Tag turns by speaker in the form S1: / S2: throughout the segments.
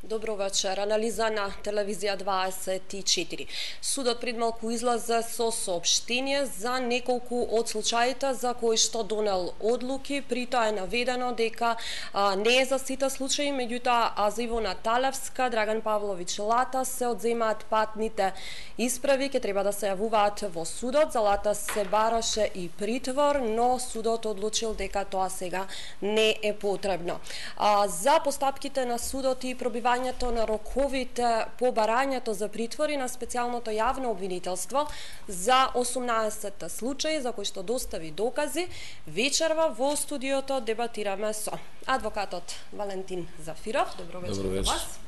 S1: Добро вечер. Анализа на телевизија 24. Судот пред малку излезе со соопштение за неколку од случаите за кои што донел одлуки. При тоа е наведено дека не е за сите случаи, меѓутоа за Ивона Талевска, Драган Павлович Лата се одземаат патните исправи, ке треба да се јавуваат во судот. За Лата се бараше и притвор, но судот одлучил дека тоа сега не е потребно. За постапките на судот и пробивањето на роковите по барањето за притвори на специјалното јавно обвинителство за 18 случаи за кои што достави докази, вечерва во студиото дебатираме со адвокатот Валентин Зафиров. Добро вечер за вас.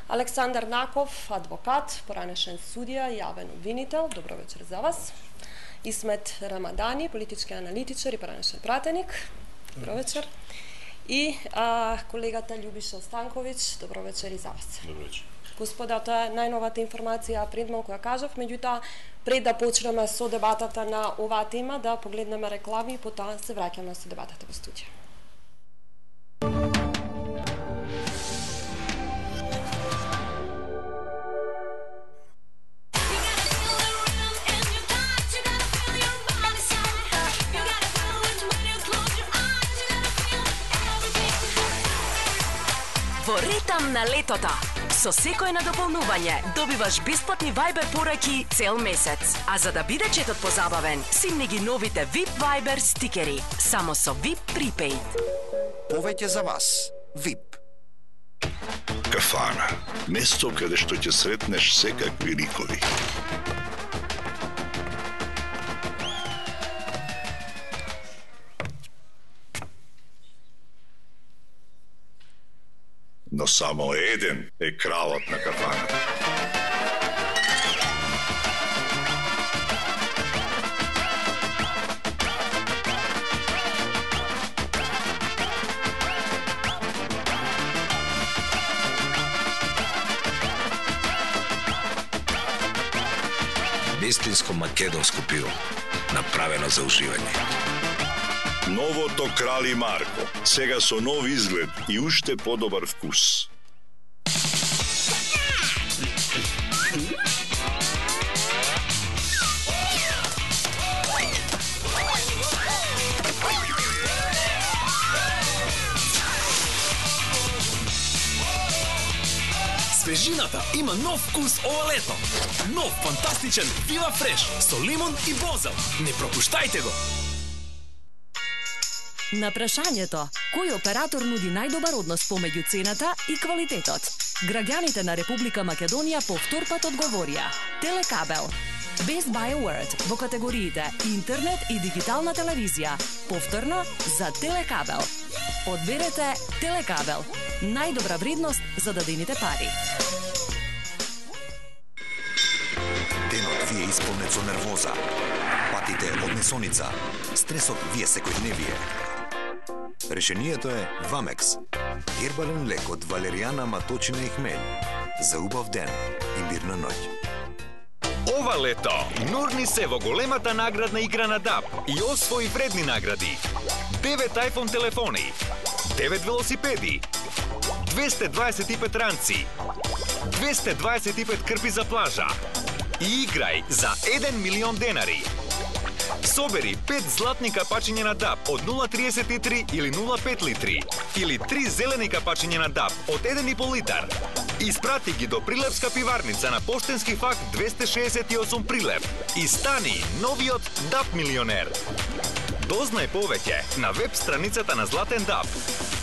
S1: Александар Наков, адвокат, поранешен судија, јавен обвинител. Добро вечер за вас. Исмет Рамадани, политички аналитичар и поранешен пратеник. Добро вечер. И колегата Љубиша Станковиќ, добро вечер и за вас.
S2: Добро вечер.
S1: Господа, тоа е најновата информација пред малку ја кажав, меѓутоа пред да почнеме со дебатата на оваа тема, да погледнеме реклами и потоа се враќаме со дебатата во студио.
S3: Во ритам на летото, со секое надополнување добиваш бесплатни Viber пораки цел месец. А за да биде четот позабавен, симни ги новите VIP Viber стикери, само со VIP Prepaid.
S4: Повеќе за вас. VIP.
S2: Кафана. Место каде што ќе сретнеш секакви ликови. Но само еден е кралот на кафаната.
S5: Вистинско македонско пиво, направено за уживање.
S2: Новото Крали Марко, сега со нов изглед и уште подобар вкус.
S6: Свежината има нов вкус ова лето. Нов фантастичен Вила Фреш со лимон и бозел. Не пропуштајте го!
S3: На прашањето, кој оператор нуди најдобар однос помеѓу цената и квалитетот, граѓаните на Република Македонија повторпат одговорија Телекабел. Best Buy Award во категориите интернет и дигитална телевизија. Повторно за Телекабел. Одберете Телекабел. Најдобра вредност за дадените пари.
S4: Денот ви е исполнет со нервоза. Патите од несоница. Стресот ви е секојдневие. Решението е Вамекс. Гербален лек од валеријана, маточина и хмелј. За убав ден и мирна ноќ.
S7: Ова лето, нурни се во големата наградна игра на ДАБ и освои вредни награди. 9 iPhone телефони, 9 велосипеди, 225 ранци, 225 крпи за плажа и играј за 1 милион денари. Собери 5 златни капачиња на ДАБ од 0,33 или 0,5 литри или 3 зелени капачиња на ДАБ од 1,5 литар. Испрати ги до Прилепска пиварница на Поштенски фак 268 Прилеп и стани новиот ДАБ милионер. Дознај повеќе на веб страницата на Златен ДАБ.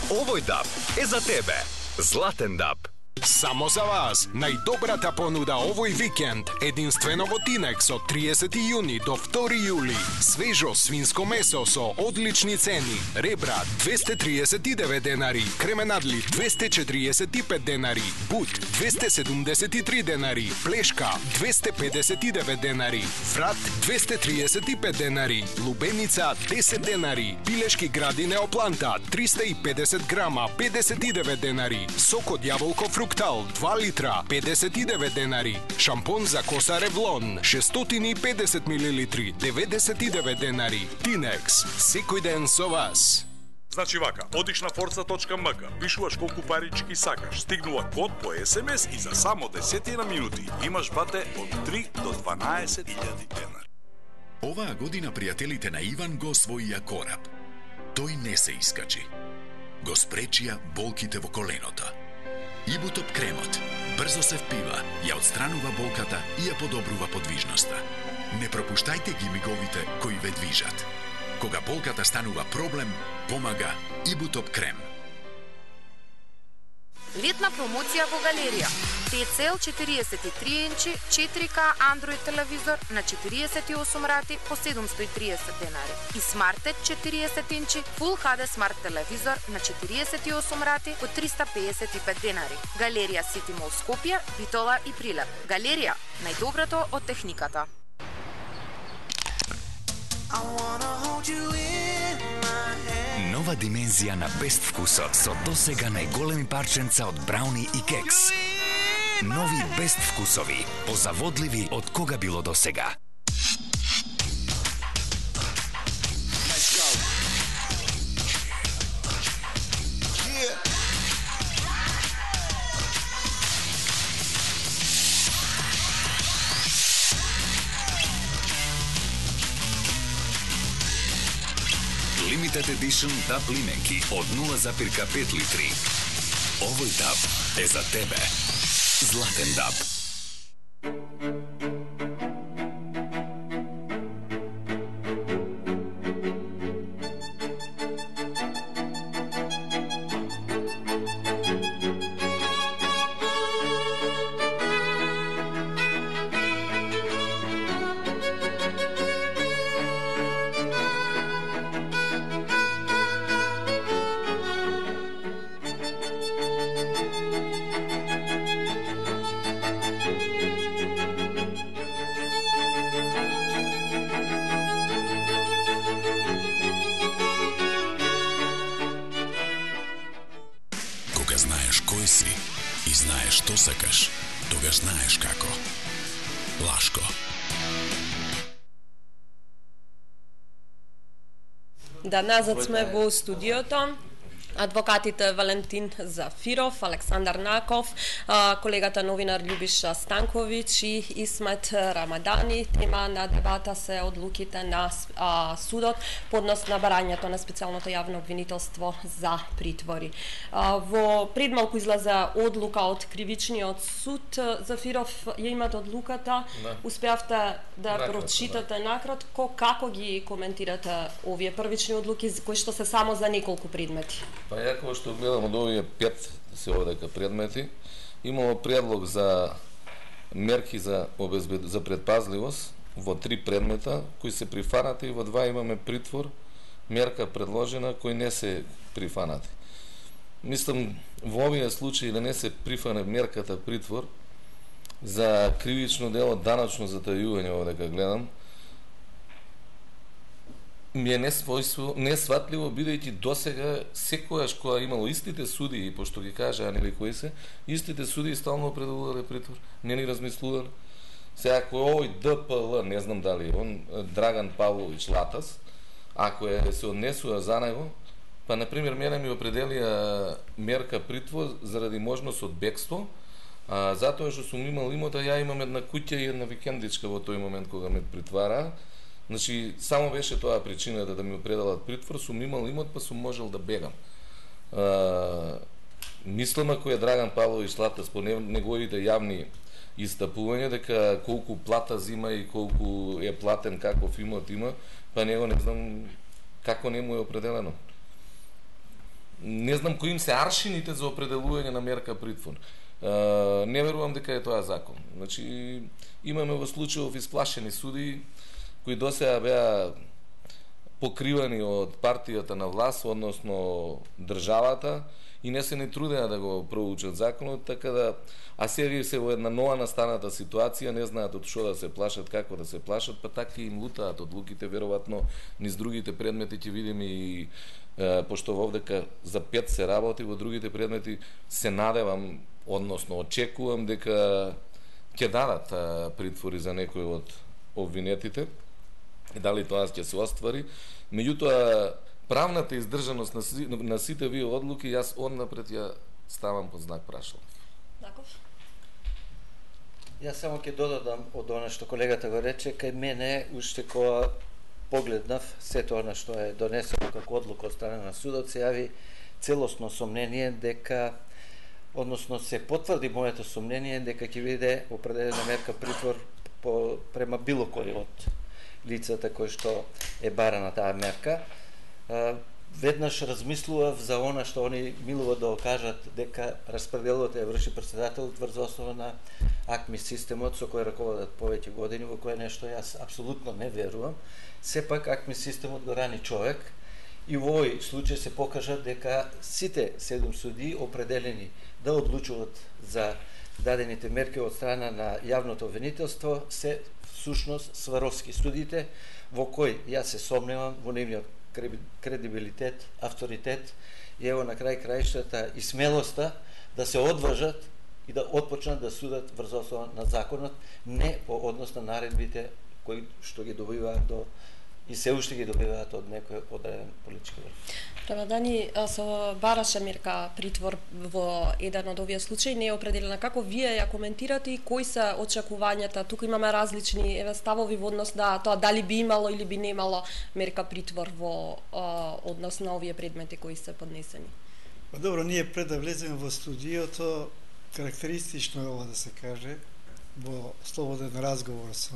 S7: Овој ДАБ е за тебе. Златен ДАБ.
S8: Само за вас, најдобрата понуда овој викенд, единствено во Тинекс од 30 јуни до 2 јули. Свежо свинско месо со одлични цени. Ребра 239 денари, кременадли 245 денари, бут 273 денари, плешка 259 денари, врат 235 денари, лубеница 10 денари, пилешки градине опланта 350 грама 59 денари, сок од јаволков фруктал 2 литра 59 денари, шампон за коса Ревлон 650 милилитри 99 денари. Тинекс, секој ден со вас.
S9: Значи вака, одиш на forza.mk, пишуваш колку парички сакаш, стигнува код по СМС и за само 10 минути имаш бате од 3 до 12.000 денари.
S10: Оваа година пријателите на Иван го освоија кораб. Тој не се искачи. Го спречија болките во коленото. Ибутоп кремот брзо се впива, ја отстранува болката и ја подобрува подвижноста. Не пропуштајте ги миговите кои ве движат. Кога болката станува проблем, помага Ибутоп крем.
S11: Летна промоција во Галерија. TCL 43 инчи 4K Android телевизор на 48 рати по 730 денари. И SmartEdge 40 инчи Full HD Smart телевизор на 48 рати по 355 денари. Галерија City Mall Скопје, Битола и Прилеп. Галерија, најдоброто од техниката.
S4: Нова димензија на бест вкусот со досега најголеми парченца од брауни и кекс. Нови бест вкусови, позаводливи од кога било досега. Limited Edition DAB лименки од 0,5 литри. Овој DAB е за тебе. Златен DAB.
S10: Знаеш кој си и знаеш што сакаш, тогаш знаеш како. Лашко.
S1: Да, назад сме во студиото. Адвокатите Валентин Зафиров, Александар Наков, колегата новинар Љубиша Станковиќ и Исмет Рамадани. Тема на дебата се одлуките на судот поднос на барањето на специјалното јавно обвинителство за притвори. Во предмалку излезе одлука од кривичниот суд. Зафиров, ја имате одлуката, успеавте да прочитате накратко, како ги коментирате овие првични одлуки кои што се само за неколку предмети?
S12: Па ја кога што гледам од овие 5 се овдека предмети, имало предлог за мерки за предпазливост во 3 предмета кои се прифанати и во 2 имаме притвор, мерка предложена кои не се прифанати. Мислам во овие случаи да не се прифане мерката притвор за кривично дело даначно затајување, овдека гледам, ми е несватливо, бидејќи досега секојаш кога имало истите судии, пошто ги кажа нели кои се, истите судии стално определувале притвор, не ни размислувале. Сега ако овој ДПЛ, не знам дали он, Драган Павлович Латас, ако се однесува за него, па например мене ми определија мерка притвор заради можност од бегство, затоа што сум имал имота, ја имам една куќа и една викендичка во тој момент кога ме притвараа. Значи, само беше тоа причината да ми определат притвор, сум имал имот, па сум можел да бегам. Мислам, ако е Драган Павлович Латас по неговите јавни истапувања, дека колку плата зима и колку е платен, каков имот има, па него не знам како не му е определено. Не знам кои им се аршините за определување на мерка притвор. Не верувам дека е тоа закон. Значи, имаме во случајов исплашени судии, кои досега беа покривани од партијата на власт, односно државата, и не се не трудеа да го проучат законот, така да, а сега се во една нова настаната ситуација, не знаат од што да се плашат, како да се плашат, па така им лутаат одлуките, веројатно низ другите предмети ќе видиме и пошто вовдека за 5 се работи, во другите предмети се надевам, односно очекувам дека ќе дадат притвори за некој од обвинетите, дали тоа ќе се оствари. Меѓутоа, правната издржаност на сите вие одлуки, јас однапред ја ставам под знак прашалник.
S1: Даков?
S13: Јас само ќе додадам од она што колегата го рече, кај мене уште кога погледнав сето она што е донесено како одлука од страна на судот, се јави целосно сомнение дека, односно се потврди моето сомнение дека ќе биде определена мерка притвор према било кој од лицата кои што е барана таа мерка. Веднаш размислував за она што они милува да окажат дека распределот ја врши председателот врз основа на АКМИ системот со кој раководат повеќе години, во кое нешто јас апсолутно не верувам. Сепак АКМИ системот го рани човек и во овој случај се покажа дека сите 7 судии определени да одлучуваат за дадените мерки од страна на јавното обвинителство се всушност сваровски судите, во кој јас се сомневам во нивниот кредибилитет, авторитет и ево на крај краиштата и смелоста да се одважат и да отпочнат да судат врз основа на законот, не по однос на наредбите кои што ги добиваат и се уште ги добиваат од некој одреден политички врв.
S1: Према Дани, со бараше мерка притвор во еден од овие случаи, не е определена. Како вие ја коментирате и кои се очекувањата? Тука имаме различни ставови во однос на тоа дали би имало или би немало мерка притвор во однос на овие предмети кои се поднесени.
S14: Па добро, ние пред да влеземе во студиото, карактеристично е ова да се каже, во слободен разговор со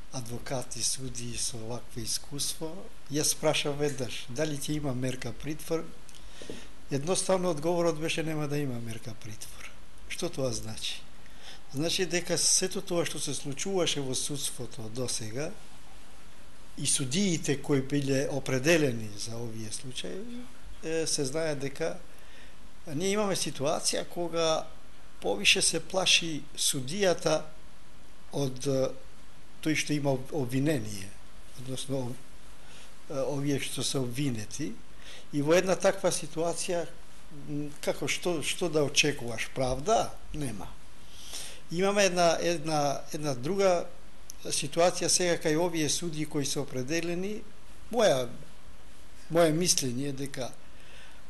S14: адвокати, судии со вакво искуство, јас прашав веднаш дали ќе има мерка притвор. Едноставно одговорот беше нема да има мерка притвор. Што тоа значи? Значи дека сето тоа што се случуваше во судството до сега и судиите кои биле определени за овие случаи, се знае дека ние имаме ситуација кога повише се плаши судијата од тој што има обвинение, односно овие што се обвинети, и во една таква ситуација како што да очекуваш, правда? Нема. Имаме една друга ситуација сега кај овие судии кои се определени. Моje мислење е дека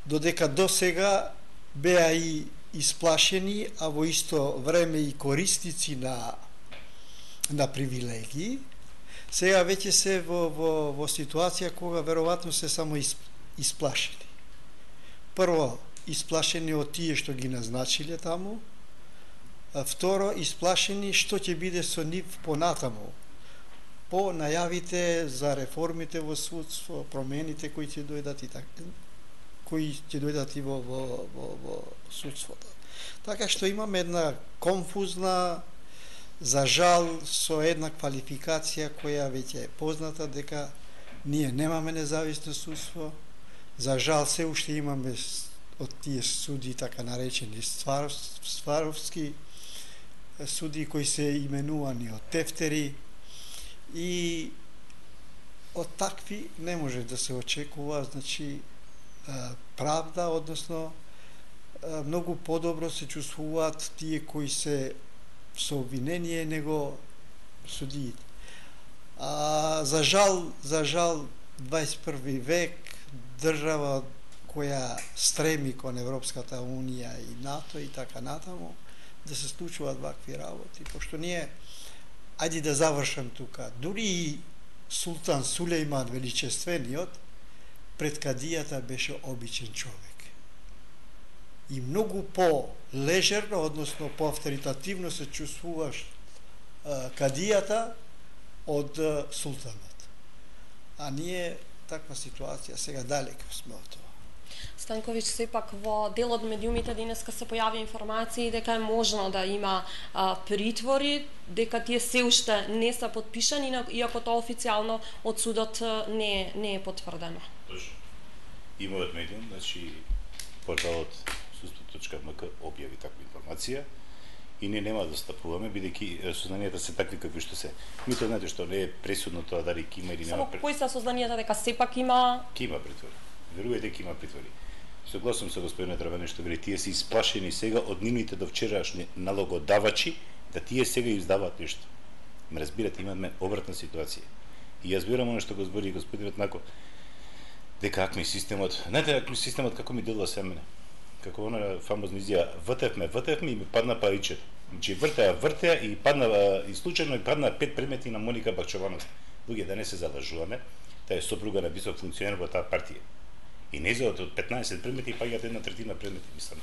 S14: додека до сега беа и исплашени, а во исто време и корисници на привилегии, сега веќе се во ситуација кога веројатно се само исплашени. Прво, исплашени од тие што ги назначиле таму, а второ, исплашени што ќе биде со нив понатаму, по најавите за реформите во судство, промените кои ќе дојдат и во судството. Така што имаме една конфузна, за жал, со една квалификација која веќе е позната дека ние немаме независно судство. За жал се уште имаме од тие суди така наречени сваровски суди кои се именувани од тефтери, и од такви не може да се очекува, значи, правда, односно многу подобро се чувствуваат тие кои се со обвинение него судиите. За жал 21 век држава која стреми кон Европската унија и НАТО и така натаму, да се случуваат вакви работи, пошто ние, ајде да завршам тука, дури и Султан Сулејман величествениот пред кадијата беше обичен човек. И многу по-лежерно, односно по-авторитативно се чувствуваш кадијата од султанот. А ние таква ситуација сега далеко сме од тоа.
S1: Станковиќ, сепак во дел од медиумите денеска се појави информации дека е можно да има притвори, дека тие се уште не се подпишани, иако тоа официјално од судот не е потврдено.
S15: Точно. Има од медиум, значи порталот судство.мк објави таква информација и ние нема да стапуваме, бидејќи сознанијата се такви какви што се. Мито знаете што не е пресудно тоа дали ќе има или нема.
S1: Само кои се сознанијата дека сепак има?
S15: Ќе има притвори. Верувајте, дека има притвори. Согласувам со господинот Раване што вели, тие се исплашени сега од нивните довчерашни налогодавачи, да тие сега издаваат нешто. Ме разбирате, имаме обратна ситуација. И јас верувам она што го збори господинот Нако. дека акми системот, знаете акми системот како ми делува се мене. Како она фамозна изјава, вртевме и ми падна паричето. Значи вртеа и падна и случајно и падна 5 предмети на Моника Бакчовановска. Луѓе, да не се залажуваме, таа е сопруга на висок функционер во таа партија. И нејзиот од 15 предмети паѓаат 1/3 предмети, мислам.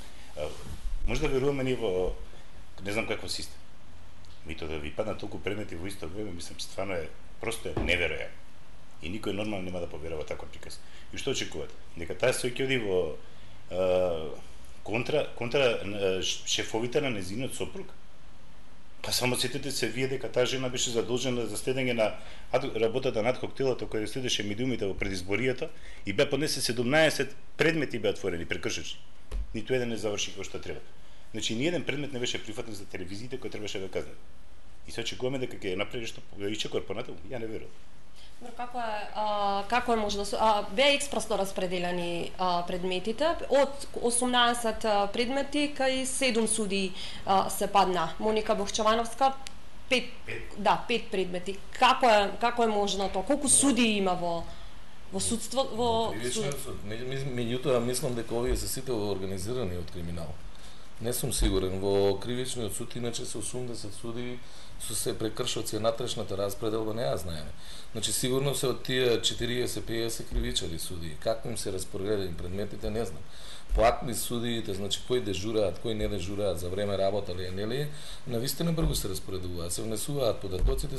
S15: Може да веруваме ние во не знам каков систем. Мито да ви падна толку предмети во исто време, мислам, стварно е просто неверојатно. И никој нормално нема да поверува таков приказ. И што очекувате? Дека таа се ќе оди во контра шефовите на незиниот сопруг? Па само сетете се вие дека таа жена беше задолжена за следење на работата над коктелото кој следеше медиумите во предизборијата и беа поднесе 17 предмети беа отворени прекршечни. Ниту еден не заврши како што треба. Значи ни еден предмет не беше прифатен за телевизиите кој требаше да казне. И се очекуваме дека ќе направи што ичекор понатаму. Ја не верувам.
S1: Но како е можно беа експресно распределени предметите од 18 предмети кај 7 суди се падна. Моника Бакчовановска 5 предмети. Како е можно тоа? Колку суди има во судство во
S12: суд? Меѓутоа мислам дека овие се сите организирани од криминал. Не сум сигурен во кривичниот суд, иначе се 80 суди со се прекршоци натрешната распределба не ја знаеме. Значи сигурно се од тие 40-50 кривичари суди. Како им се распоределени предметите не знам. По акми судиите, значи кои дежураат, кои не дежураат за време работа ли е, нели, навистина брзо се распоредуваат, се внесуваат податоците,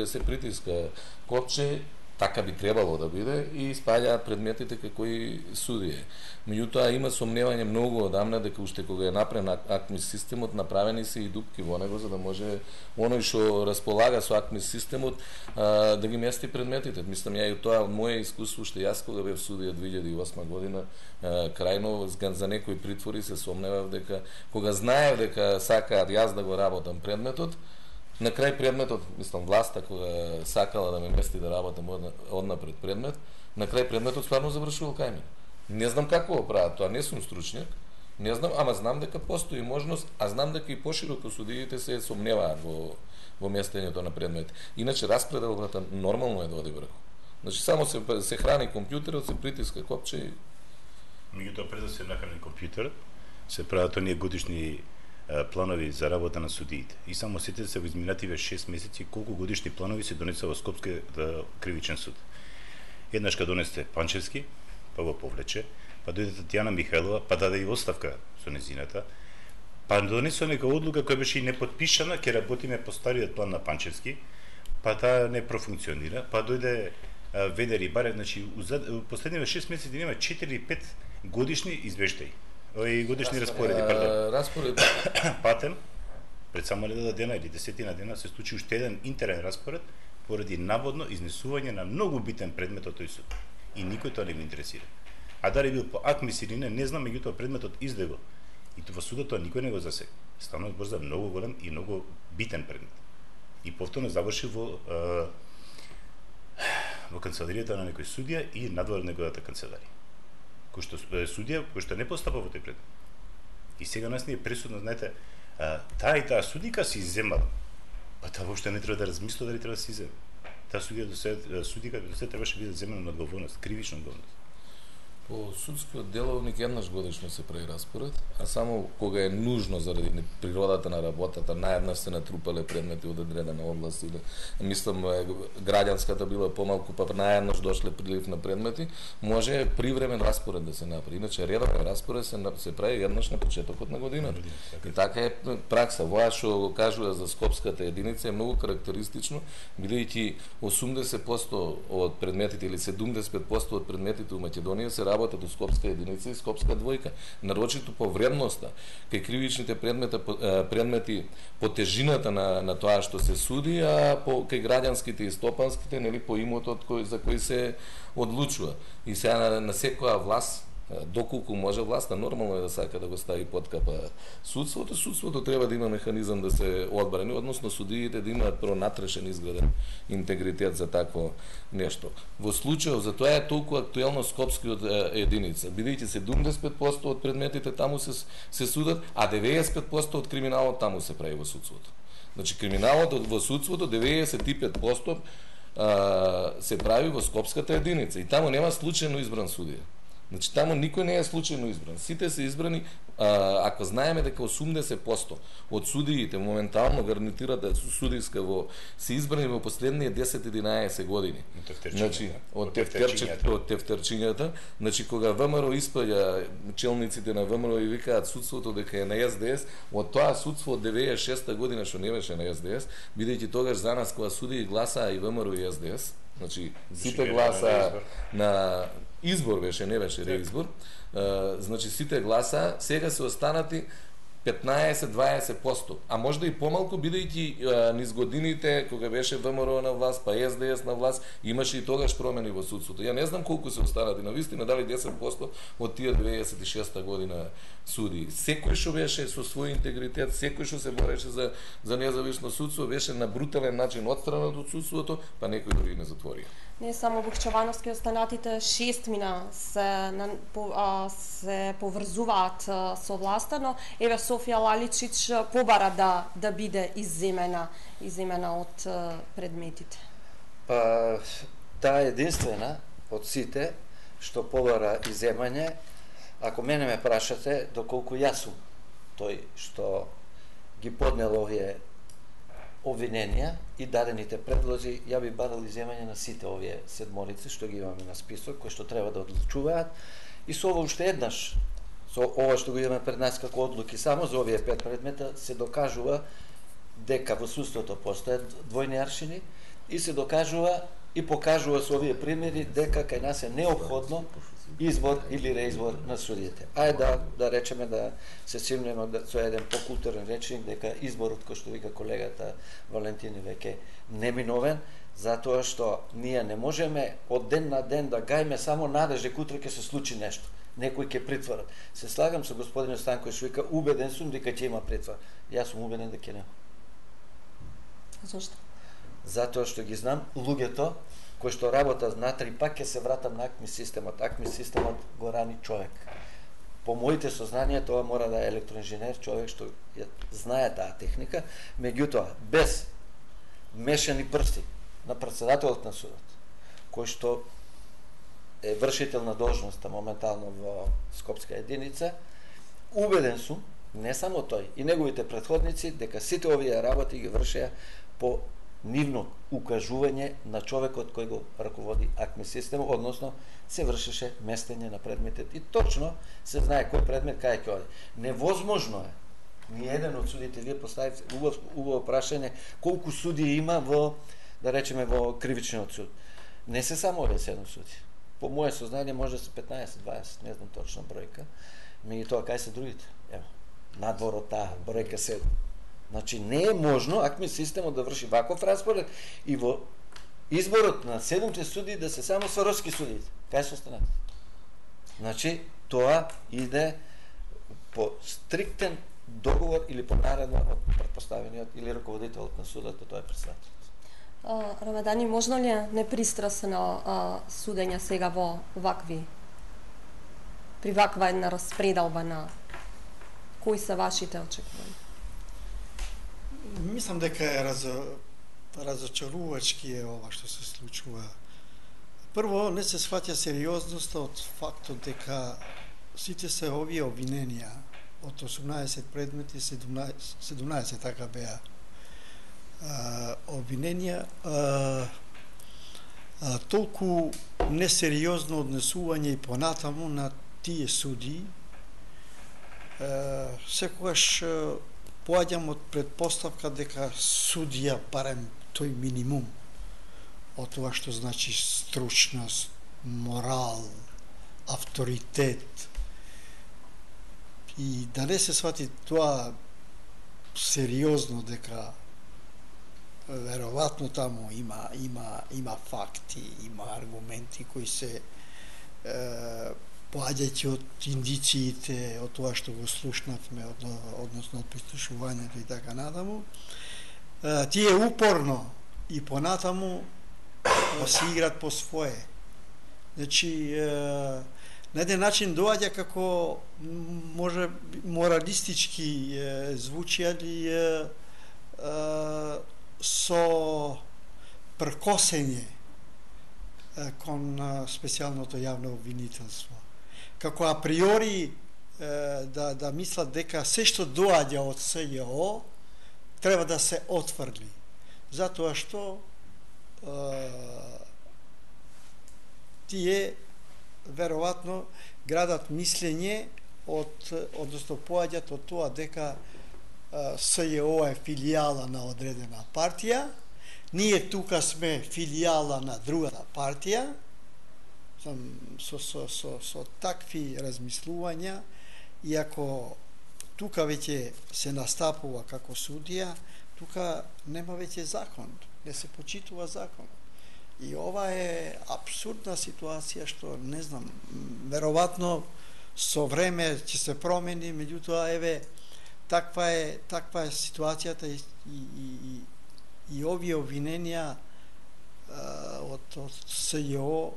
S12: се притиска копче, така би требало да биде и спаѓаат предметите кај кои судие. Меѓутоа има сомневање многу одамна дека уште кога е направен акми системот направени се и дупки во него за да може оној што располага со акми системот да ги мести предметите. Мислам ја и тоа од моје искуство што јас кога бев судија 2008 година крајно за некои притвори се сомневав дека кога знаев дека сакаат јас да го работам предметот, на крај предметот, мислам, власта кога сакала да ме мести да работам однапред предмет, на крај предметот стварно завршувал кај мене. Не знам како го прават тоа, не сум стручњак, не знам, ама знам дека постои можност, а знам дека и пошироко судиите се сомневаат во местењето на предмети. Иначе распределбата нормално е да оди врху. Значи само се храни компјутерот, се притиска копче и
S15: меѓутоа пред да се нахрани компјутерот, се прават оние годишни планови за работа на судиите. И само сетете се во изминативе 6 месеци колку годишни планови се донесува во Скопски кривичен суд. Еднаш кога донесте Панчевски, па го повлече, па дојде Татјана Михајлова, па даде и оставка со незината, па донесува нека одлука која беше и непотпишана, ќе работиме по стариот план на Панчевски, па таа не профункционира, па дојде Ведер и Барев, значи последниве 6 месеци нема 4-5 годишни извештаи. Годишни распореди,
S12: Распоред
S15: патем пред само 1 дена или 10 дена се случи уште еден интерен распоред поради наводно изнесување на многу битен предмет од тој суд. И никој тоа не го интересира. А дали бил по акмис или не знам, меѓутоа предметот излего. И во судот тоа никој не го засега. Станува збор за многу голем и многу битен предмет. И повторно заврши во канцеларијата на некој судија и надвор од неговата канцеларија. Кој што е судија, кој што не постапа во тој предмет. И сега нас не е пресудно, знаете, таа и таа судика се изземала. Па таа воопшто не треба да размисла дали треба да се изземе. Таа судика до се требаше биде земена на одговорност, кривична одговорност.
S12: По судскиот деловник еднаш годишно се прави распоред, а само кога е нужно заради природата на работата, наеднаш се натрупале предмети од одредена област или мислам граѓанската била помалку, па наеднаш дошле прилив на предмети, може привремен распоред да се направи. Иначе редовен распоред се прави еднаш на почетокот на годината. И така е пракса. Воа што го кажува за скопската единица е многу карактеристично, бидејќи 80% од предметите или 75% од предметите у Македонија се работат у скопска единица и скопска двојка. Нарочито по вредноста, кај кривичните предмети по тежината на тоа што се суди, а кај граѓанските и стопанските, нели, по имотот за кој се одлучува. И сега на секоја власт, доколку може власта, нормално е да сака да го стави под капа судството. Судството треба да има механизам да се одбрани, односно судиите да имаат прво натрешен изграден интегритет за такво нешто. Во случајот за тоа е толку актуелно скопскиот единица, бидејќи 75% од предметите таму се судат, а 95% од криминалот таму се прави во судството. Значи криминалот во судството 95% се прави во Скопската единица и таму нема случајно избран судија. Значи таму никој не е случајно избран. Сите се избрани, ако знаеме дека 80% од судиите моментално гарнитираат да судиска се избрани во последните 10-11 години. Значи од тефтерчињата, значи кога ВМРО испаѓа, челниците на ВМРО и викаат судството дека е на СДС, од тоа судство од 96 година што не беше на СДС, бидејќи тогаш за нас кога судии гласаа и ВМРО и СДС, значи сите гласаа на избор беше, не беше реизбор. Значи сите гласа сега се останати 15-20%, а можда и помалку, бидејќи низ годините кога беше ВМРО на власт, па СДС на власт, имаше и тогаш промени во судството. Ја не знам колку се останати, на вистина дали 10% од тие 96 година суди. Секој што беше со свој интегритет, секој што се бореше за независно судство, беше на брутален начин отстранат од судството, па некој дури не затворија.
S1: Не само Букчевановски, останатите 6 мина се поврзуваат со власта, но еве Софија Лаличич побара да биде изземена од предметите.
S13: Па таа единствена од сите што побара изземање, ако мене ме прашате доколку јас сум тој што ги поднел овие обвиненија и дадените предлози, ја би барал изземање на сите овие седморици што ги имаме на список, кои што треба да одлучуваат, и со ова уште еднаш, со ова што го имаме пред нас како одлуки само за овие 5 предмета, се докажува дека во судството постојат двојни аршини и се докажува и покажува со овие примери дека кај нас е неопходно избор или реизбор на судиите. Ајде да речеме да се симнеме со еден покултурен речник дека изборот, кој што вика колегата Валентини, веќе неминовен, затоа што ние не можеме од ден на ден да гајме само надеж дека утре ќе се случи нешто. Некој ќе притвора. Се слагам со господинот Станко што вика убеден сум дека ќе има притвор. Јас сум убеден дека нема.
S1: Зошто?
S13: Затоа што ги знам луѓето кои што работат внатре, пак ќе се вратам на АКМИ системот. АКМИ системот го рани човек. По моите сознанија тоа мора да е електроинженер, човек што знае таа техника, меѓутоа без мешани прсти на председателот на судот, кој што е вршител на должноста моментално во Скопска единица, убеден сум, не само тој, и неговите претходници, дека сите овие работи ги вршеа по нивно укажување на човекот кој го раководи АКМИ системот, односно се вршеше местење на предметот и точно се знае кој предмет кај ќе оди. Невозможно е. Ни еден од судите, вие поставите убаво прашање колку суди има во, да речеме, во кривичниот суд. Не се само овие 7 суди. По моје сознание може да се 15-20, не знам точна бројка. Меѓутоа кај се другите? Ево, надвор од таа бројка 7. Значи не е можно АКМИ системот да врши ваков распоред и во изборот на 7 суди да се само сваровски судите. Кај се останат? Значи тоа иде по стриктен договор или по наредба од претпоставениот или раководителот на судот, тоа е председателот.
S1: Рамадани, можно ли е непристрасно судење сега во при ваква една распредалба на кои се вашите очекувања?
S14: Мислам дека е разочарувачки е ова што се случува. Прво, не се сваќа сериозноста од фактот дека сите се овие обвиненија од 18 предмети, 17 така беа обвиненија, толку несериозно однесување и понатаму на тие суди, секогаш поаѓам од предпоставка дека судија, барем тој минимум од тоа што значи стручност, морал, авторитет, и да не се свати тоа сериозно дека веројатно таму има факти, има аргументи кои се поаѓајќи од индициите, од тоа што го слушнавме, односно од прислушувањето и така натаму, тие упорно и понатаму се играат по свое. Значи, на еден начин доаѓа како може моралистички звучи, али со пркосење кон специјалното јавно обвинителство. Како априори да мислат дека се што доаѓа од СЈО треба да се отврли. Затоа што тие веројатно градат мислење односно поаѓат од тоа дека СЈО е филијала на одредена партија, ние тука сме филијала на другата партија, со такви размислувања, иако тука веќе се настапува како судија, тука нема веќе закон, не се почитува закон. И ова е апсурдна ситуација што, не знам, веројатно со време ќе се промени, меѓутоа, еве, таква е ситуацијата и овие обвиненија од СЈО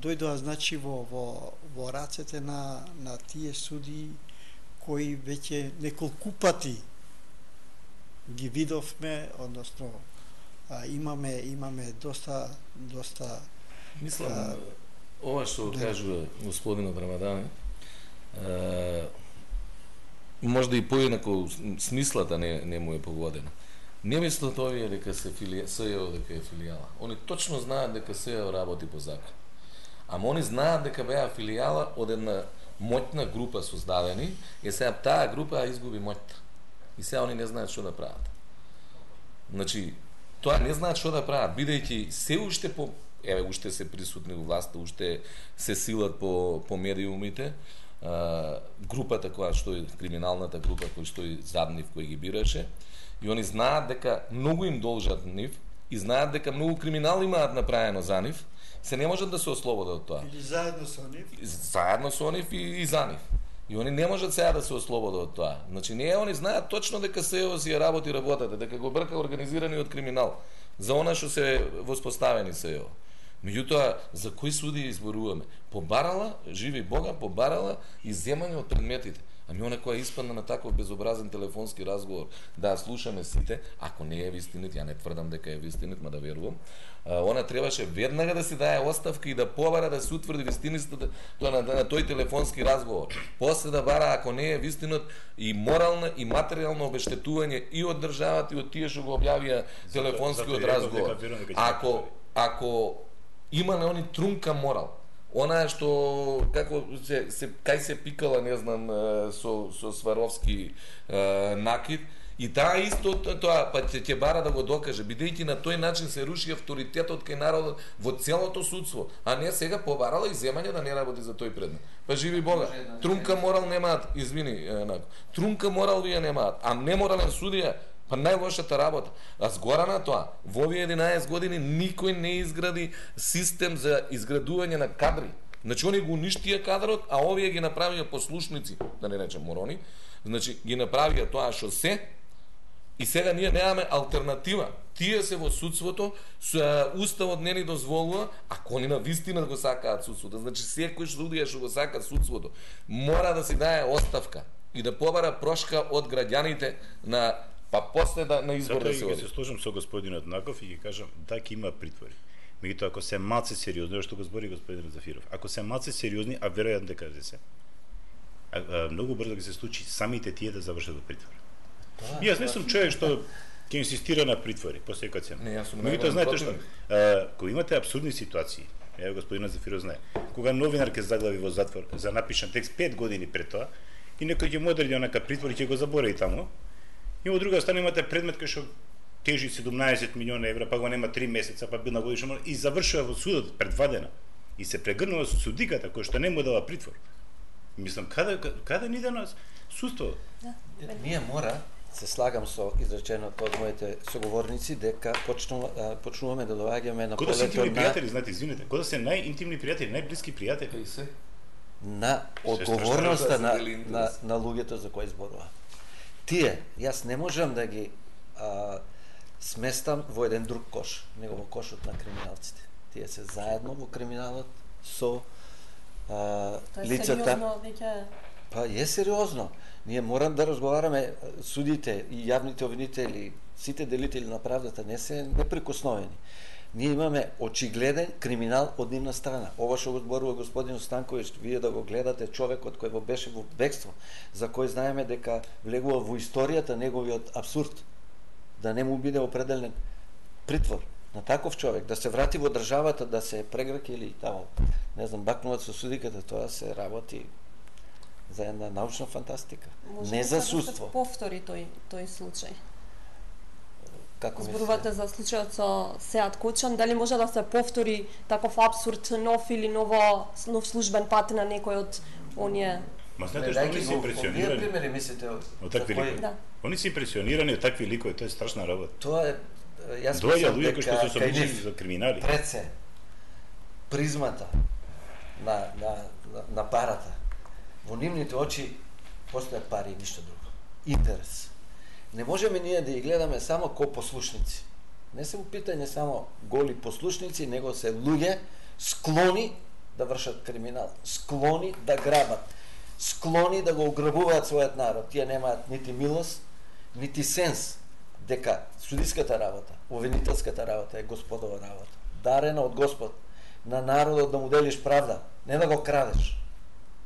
S14: дојдоа, значи, во рацете на тие суди кои веќе неколку пати ги видовме, односно имаме доста
S12: мислам ова што кажува господинот Рамадани, можда и поеднакво смислата не му е погодена. Не мислат овие дека СЈО дека е филијала. Они точно знаат дека СЈО работи по закон. Ама они знаат дека беа филијала од една моќна група создадени, и сега таа група изгуби моќта. И сега они не знаат што да прават. Значи, тоа не знаат што да прават, бидејќи се уште уште се присутни во власта, уште се силат по медиумите, групата која што е криминалната група која што е зад нив, кој ги бираше, и они знаат дека многу им должат нив и знаат дека многу криминал имаат направено за нив, се не можат да се ослободат од тоа.
S14: Или заедно со нив?
S12: Заедно со нив и за нив. И они не можат сега да се ослободат од тоа. Значи, они знаат точно дека СЈО си ја работи работата, дека го брка организираниот криминал за она што се воспоставени СЈО. Меѓутоа, за кои суди изборуваме? Побарала, живи Бога, побарала изземање од предметите. Ами она која испадна на таков безобразен телефонски разговор, да слушаме сите, ако не е вистинит, ја не тврдам дека е вистинит, ма да верувам, она требаше веднага да се даде оставка и да побара да се утврди вистинистата на тој телефонски разговор. После да бара, ако не е вистинот, и морална и материјално обештетување и од државата и од тие што го објавија телефонскиот разговор. Ако има на они трунка морал, она што како кај се пикала, не знам, со Сваровски накид, и таа исто тоа па ќе бара да го докаже, бидејќи на тој начин се руши авторитетот кај народот во целото судство, а не сега побарала и земање да не работи за тој предмет. Па живи Бога, трунка морал немаат, извини, трунка морал вие немаат, а неморален судија, па најлошата работа. А згора на тоа, во овие 11 години никој не изгради систем за изградување на кадри. Значи, они го уништија кадрот, а овие ги направија послушници, да не речем морони, значи, ги направија тоа што се, и сега ние немаме алтернатива. Тие се во судството, уставот не ни дозволува, ако они на вистина го сакаат судството, значи секој судија што го сака судството, мора да си даде оставка и да побара прошка од граѓаните на па после на избор да се оди.
S15: Затоа се сложам со господинот Наков и ги кажам, така има притвори. Меѓутоа, ако се малце сериозни, што го збори господинот Зафиров, ако се малце сериозни, а веројатно дека се, многу брзо ќе се случи самите тие да завршат во притвор. Јас не сум човек што ќе инсистира на притвори по секоја цена. Меѓутоа, знаете што, кога имате апсурдни ситуации, еве господинот Зафиров знае, кога новинар ќе заглави во затвор за напишан текст 5 години пред тоа, и некој ќе му одреди онака притвор и ќе го заборави таму, и од друга страна имате предмет кој што тежи 17 милиона евра, па го нема 3 месеца, па бил на годишен мор, и завршува во судот пред 2 дена. И се прегрнува со судиката кој што не му дава притвор. Мислам, каде ни да нас судство?
S13: Ние мора, се слагам со изреченото од моите соговорници, дека почнуваме да доаѓаме на
S15: полето на... Кога се интимни пријатели, знаете, извинете, кога се најинтимни пријатели, најблиски пријатели?
S13: На одговорноста на луѓето за кои зборува. Тие, јас не можам да ги сместам во еден друг кош, него во кошот на криминалците. Тие се заедно во криминалот со лицата.
S1: Тоа е сериозно веќе
S13: Па е сериозно. Ние морам да разговараме, судите и јавните обвинители, сите делители на правдата не се неприкосновени. Ние имаме очигледен криминал од нивна страна. Ова што го зборува господин Станковиќ, вие да го гледате човекот кој го беше во бегство, за кој знаеме дека влегува во историјата неговиот абсурд, да не му биде определен притвор на таков човек, да се врати во државата, да се преграки или тамо, не знам, бакнуваат со судиката, тоа се работи за една научна фантастика.
S1: Може
S13: не за
S1: судство.
S13: судство.
S1: Да се повтори тој случај.
S13: Како
S1: зборувате за случајот со Сеат Кочан, дали може да се повтори таков абсурд нов или нов службен пат на некој од оние?
S15: Ма знаете што они се импресионирани?
S13: Примери мислите
S15: од такви ликови?
S1: Да.
S15: Они се импресионирани од такви ликови, тоа е страшна работа.
S13: Тоа е јас
S15: доаѓа луѓе кои што се сомнени за криминали.
S13: Пред се призмата на парата. Во нивните очи постојат пари и ништо друго. Интерес. Не можеме ние да ги гледаме само ко послушници. Не се у питање само голи послушници, него се луѓе склони да вршат криминал, склони да грабат, склони да го ограбуваат својот народ. Тие немаат нити милост, нити сенс дека судиската работа, обвинителската работа е господова работа. Дарена од Господ на народот да му делиш правда, не да го крадеш.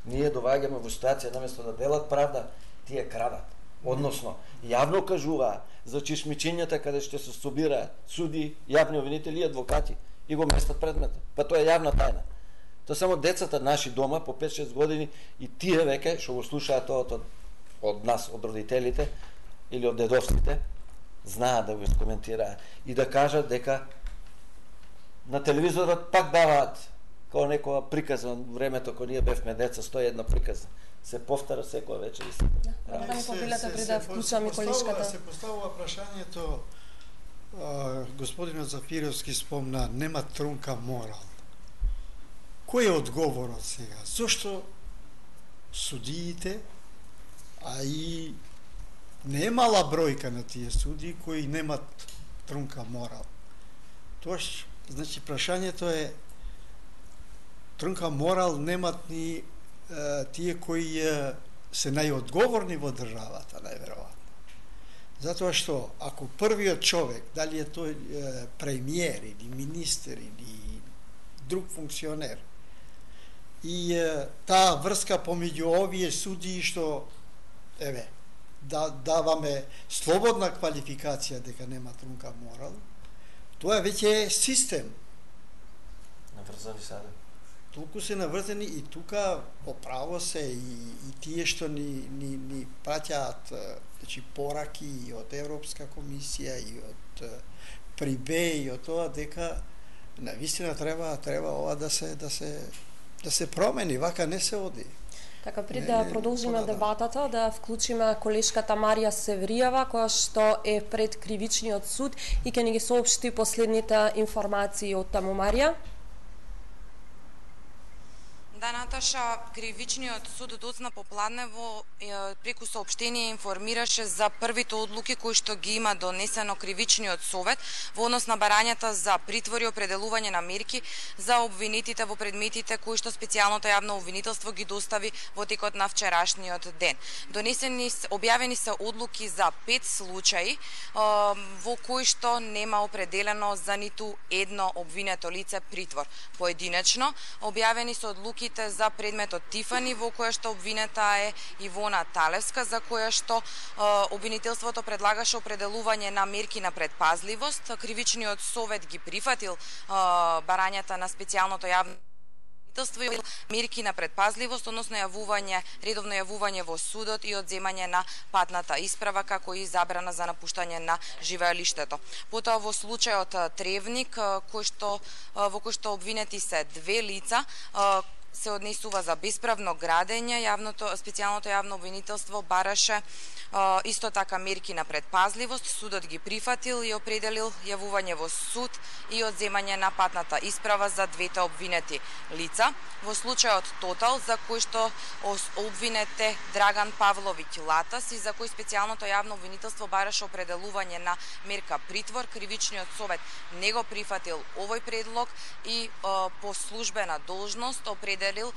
S13: Ние доваѓаме во ситуација наместо да делат правда, тие крадат. Односно, јавно кажуваа за чешмичињата каде што се собираат суди, јавни обвинители и адвокати и го местат предметот. Па тоа е јавна тајна. Тоа само децата наши дома по 5-6 години и тие веќе што го слушаат тоа од нас, од родителите или од дедовците, знаат да го коментираат и да кажат дека на телевизорот пак даваат како некоја приказна времето кога ние бевме деца, 101 приказна. Се повтара секоја вечер и се.
S1: Да ми повелете пред да вклучам и колешката.
S14: Се поставува прашањето, господинот Зафировски спомна, нема трунка морал. Кој е одговорот сега? Зошто судиите, а и не е мала бројка на тие судии кои немат трунка морал? Тоаш, значи, прашањето е трунка морал немат ни тие кои се најодговорни во државата, најверојатно. Затоа што, ако првиот човек, дали е тој премиер или министер или друг функционер, и таа врска помеѓу овие судии што, даваме слободна квалификација дека нема трунка морал, тоа веќе е систем.
S13: Наврзани саде.
S14: Толку се наврзани и тука по право се и тие што ни праќаат значи пораки и од Европска комисија и од Прибе и од тоа дека навистина треба ова да се промени, вака не се оди.
S1: Така, пред да продолжиме дебатата, да вклучиме колешката Марија Севријава, која што е пред кривичниот суд и ќе ни ги соопшти последните информации од таму. Марија?
S11: Да, Наташа, кривичниот суд доцна попладнево преку соопштение информираше за првите одлуки кои што ги има донесено кривичниот совет во однос на барањата за притвор и определување на мерки за обвинетите во предметите кои што специјалното јавно обвинителство ги достави во текот на вчерашниот ден. Објавени се одлуки за 5 случаи во кои што нема определено за ниту едно обвинето лице притвор. Поединечно објавени се одлуки за предметот Тифани, во која што обвинета е Ивона Талевска, за која што обвинителството предлагаше определување на мерки на предпазливост. Кривичниот совет ги прифатил барањата на специјалното јавно и мерки на предпазливост, односно редовно јавување во судот и одземање на патната исправа, како и забрана за напуштање на живеалиштето. Потоа во случајот Тревник, во кој што обвинети се 2 лица, се однесува за бесправно градење, специјалното јавно обвинителство бараше исто така мерки на предпазливост, судот ги прифатил и определил јавување во суд и одземање на патната исправа за двете обвинети лица. Во случајот Тотал, за кој што обвинете Драган Павловиќ Латас и за кој специјалното јавно обвинителство бараше определување на мерка притвор, кривичниот совет не го прифатил овој предлог и по службена должност определил определил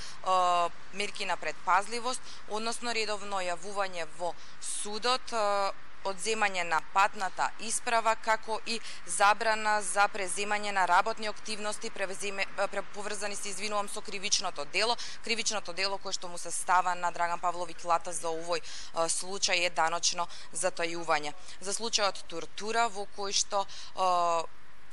S11: мерки на предпазливост, односно редовно јавување во судот, одземање на патната исправа, како и забрана за преземање на работни активности поврзани со кривичното дело. Кривичното дело кое што му се става на Драган Павловиќ Лата за овој случај е даночно затајување. За случајот тортура во кој што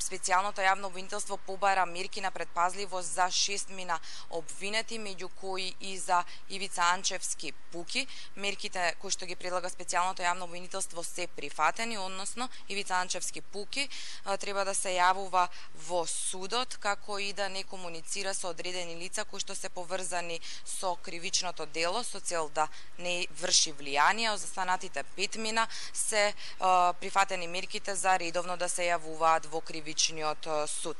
S11: специјалното јавно обвинителство побара мерки на предпазливост за 6 мина обвинети, меѓу кои и за Ивица Анчевски Пуки. Мерките кои што ги предлага специјалното јавно обвинителство се прифатени, односно Ивица Анчевски Пуки треба да се јавува во судот, како и да не комуницира со одредени лица кои што се поврзани со кривичното дело со цел да не врши влијание. За останатите 5 мина се прифатени мерките за редовно да се јавуваат во кривичниот суд.